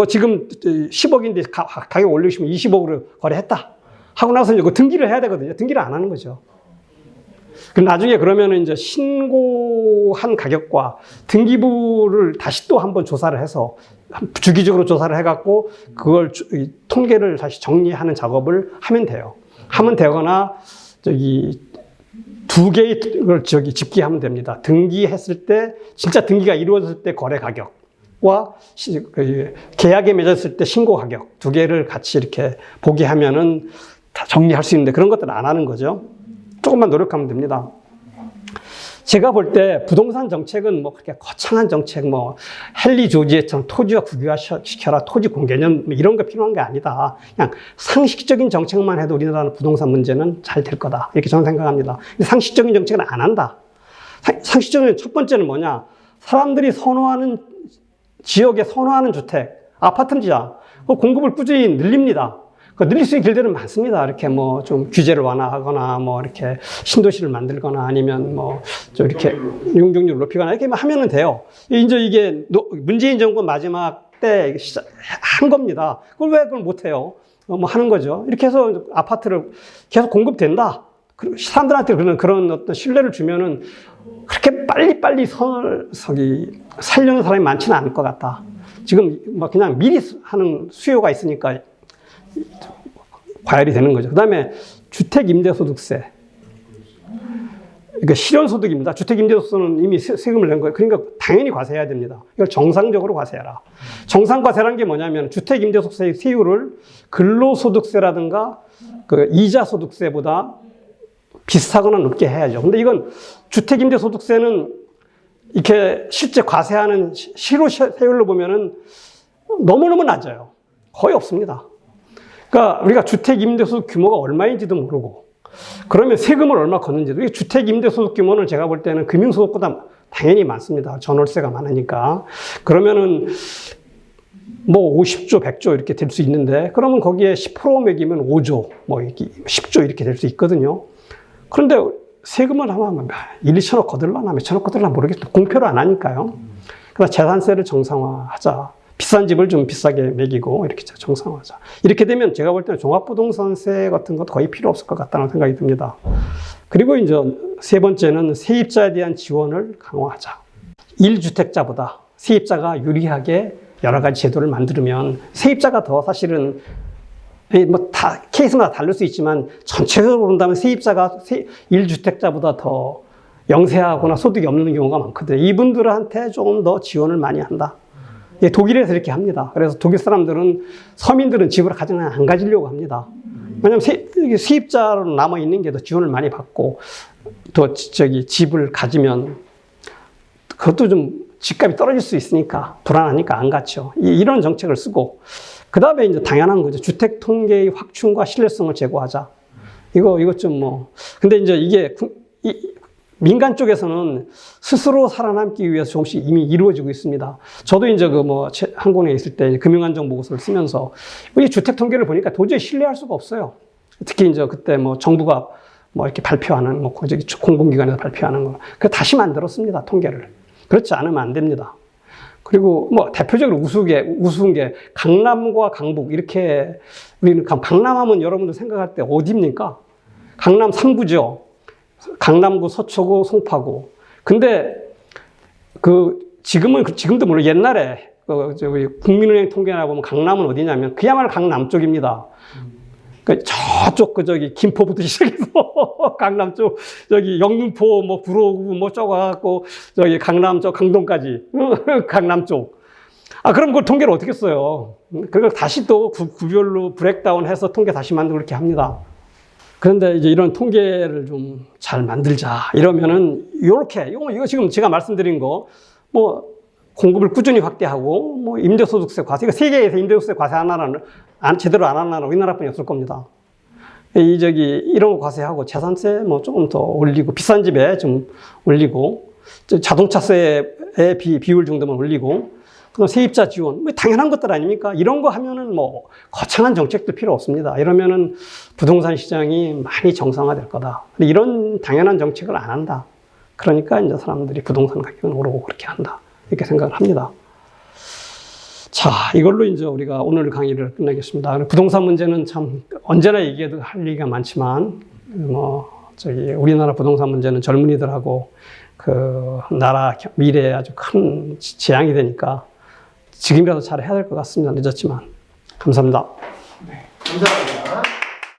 [SPEAKER 1] 지금 10억인데 가격 올리시면 20억으로 거래했다. 하고 나서 이제 등기를 해야 되거든요. 등기를 안 하는 거죠. 나중에 그러면은 이제 신고한 가격과 등기부를 다시 또 한번 조사를 해서 주기적으로 조사를 해갖고 그걸 통계를 다시 정리하는 작업을 하면 돼요. 하면 되거나 두 개의 걸 집계하면 됩니다. 등기했을 때 진짜 등기가 이루어졌을 때 거래 가격과 계약에 맺었을 때 신고 가격 두 개를 같이 이렇게 보게 하면은 다 정리할 수 있는데 그런 것들은 안 하는 거죠. 조금만 노력하면 됩니다. 제가 볼 때 부동산 정책은 뭐 그렇게 거창한 정책, 뭐 헨리 조지애처럼 토지와 국유화시켜라, 토지 공개념 이런 거 필요한 게 아니다. 그냥 상식적인 정책만 해도 우리나라는 부동산 문제는 잘 될 거다. 이렇게 저는 생각합니다. 근데 상식적인 정책은 안 한다. 상식적인 첫 번째는 뭐냐? 사람들이 선호하는 지역에 선호하는 주택, 아파트입니다. 그 공급을 꾸준히 늘립니다. 늘릴 수 있는 길들은 많습니다. 이렇게 뭐 좀 규제를 완화하거나 뭐 이렇게 신도시를 만들거나 아니면 뭐 좀 이렇게 용적률을 높이거나 이렇게 하면은 돼요. 이제 이게 문재인 정부 마지막 때 한 겁니다. 그걸 못해요? 뭐 하는 거죠. 이렇게 해서 아파트를 계속 공급된다. 사람들한테 그런 어떤 신뢰를 주면은 그렇게 빨리 살려는 사람이 많지는 않을 것 같다. 지금 뭐 그냥 미리 하는 수요가 있으니까 과열이 되는 거죠. 그 다음에 주택임대소득세. 그러니까 실현소득입니다. 주택임대소득세는 이미 세금을 낸 거예요. 그러니까 당연히 과세해야 됩니다. 이걸 정상적으로 과세해라. 정상과세라는 게 뭐냐면 주택임대소득세의 세율을 근로소득세라든가 그 이자소득세보다 비슷하거나 높게 해야죠. 근데 이건 주택임대소득세는 이렇게 실제 과세하는 실효세율로 보면은 너무너무 낮아요. 거의 없습니다. 그러니까 우리가 주택임대소득 규모가 얼마인지도 모르고 그러면 세금을 얼마 걷는지도 주택임대소득 규모는 제가 볼 때는 금융소득보다 당연히 많습니다. 전월세가 많으니까. 그러면은 뭐 50조, 100조 이렇게 될 수 있는데 그러면 거기에 10% 매기면 5조, 뭐 10조 이렇게 될 수 있거든요. 그런데 세금을 하면 1, 2천억 거들라나 몇천억 거들라나 모르겠어요. 공표를 안 하니까요. 그래서 재산세를 정상화하자. 비싼 집을 좀 비싸게 매기고 이렇게 정상화하자. 이렇게 되면 제가 볼 때는 종합부동산세 같은 것도 거의 필요 없을 것 같다는 생각이 듭니다. 그리고 이제 세 번째는 세입자에 대한 지원을 강화하자. 1주택자보다 세입자가 유리하게 여러 가지 제도를 만들면 세입자가 더 사실은 뭐 다 케이스마다 다를 수 있지만 전체적으로 본다면 세입자가 1주택자보다 더 영세하거나 소득이 없는 경우가 많거든요. 이분들한테 조금 더 지원을 많이 한다. 예, 독일에서 이렇게 합니다. 그래서 독일 사람들은 서민들은 집을 가장 안 가지려고 합니다. 왜냐하면 세입자로 남아 있는 게 더 지원을 많이 받고 또 집을 가지면 그것도 좀 집값이 떨어질 수 있으니까 불안하니까 안 갖죠. 이런 정책을 쓰고 그 다음에 이제 당연한 거죠. 주택 통계의 확충과 신뢰성을 제고하자. 이거 좀 뭐 근데 이제 이게 민간 쪽에서는 스스로 살아남기 위해서 조금씩 이미 이루어지고 있습니다. 저도 이제 항공에 있을 때 금융안정 보고서를 쓰면서 이 주택 통계를 보니까 도저히 신뢰할 수가 없어요. 특히 이제 그때 정부가 이렇게 발표하는 공공기관에서 발표하는 거, 그 다시 만들었습니다. 통계를. 그렇지 않으면 안 됩니다. 그리고 대표적으로 우스운 게 강남과 강북 이렇게 우리는 강남하면 여러분들 생각할 때 어디입니까? 강남 3구죠. 강남구, 서초구, 송파구. 근데 지금도 물론 옛날에 국민은행 통계나 보면 강남은 어디냐면 그야말로 강남쪽입니다. 저쪽 김포부터 시작해서 강남 쪽 영등포 구로구 쪼가갖고 강남 쪽 강동까지 강남 쪽. 그럼 그 통계를 어떻게 써요? 그걸 다시 또 구별로 브레이크다운해서 통계 다시 만들고 그렇게 합니다. 그런데 이제 이런 통계를 좀 잘 만들자 이러면은 이거 지금 제가 말씀드린 거 공급을 꾸준히 확대하고 임대소득세 과세, 이거 세계에서 임대소득세 과세 하나는 제대로 안 하는 나라 우리나라뿐이 없을 겁니다. 이런 거 과세하고 재산세 조금 더 올리고 비싼 집에 좀 올리고 자동차세의 비율 정도만 올리고 그다음 세입자 지원 당연한 것들 아닙니까? 이런 거 하면은 거창한 정책도 필요 없습니다. 이러면은 부동산 시장이 많이 정상화될 거다. 근데 이런 당연한 정책을 안 한다. 그러니까 이제 사람들이 부동산 가격은 오르고 그렇게 한다. 이렇게 생각을 합니다. 자, 이걸로 이제 우리가 오늘 강의를 끝내겠습니다. 부동산 문제는 참 언제나 얘기해도 할 얘기가 많지만, 우리나라 부동산 문제는 젊은이들하고 나라 미래에 아주 큰 재앙이 되니까 지금이라도 잘 해야 될 것 같습니다. 늦었지만. 감사합니다.
[SPEAKER 2] 네, 감사합니다.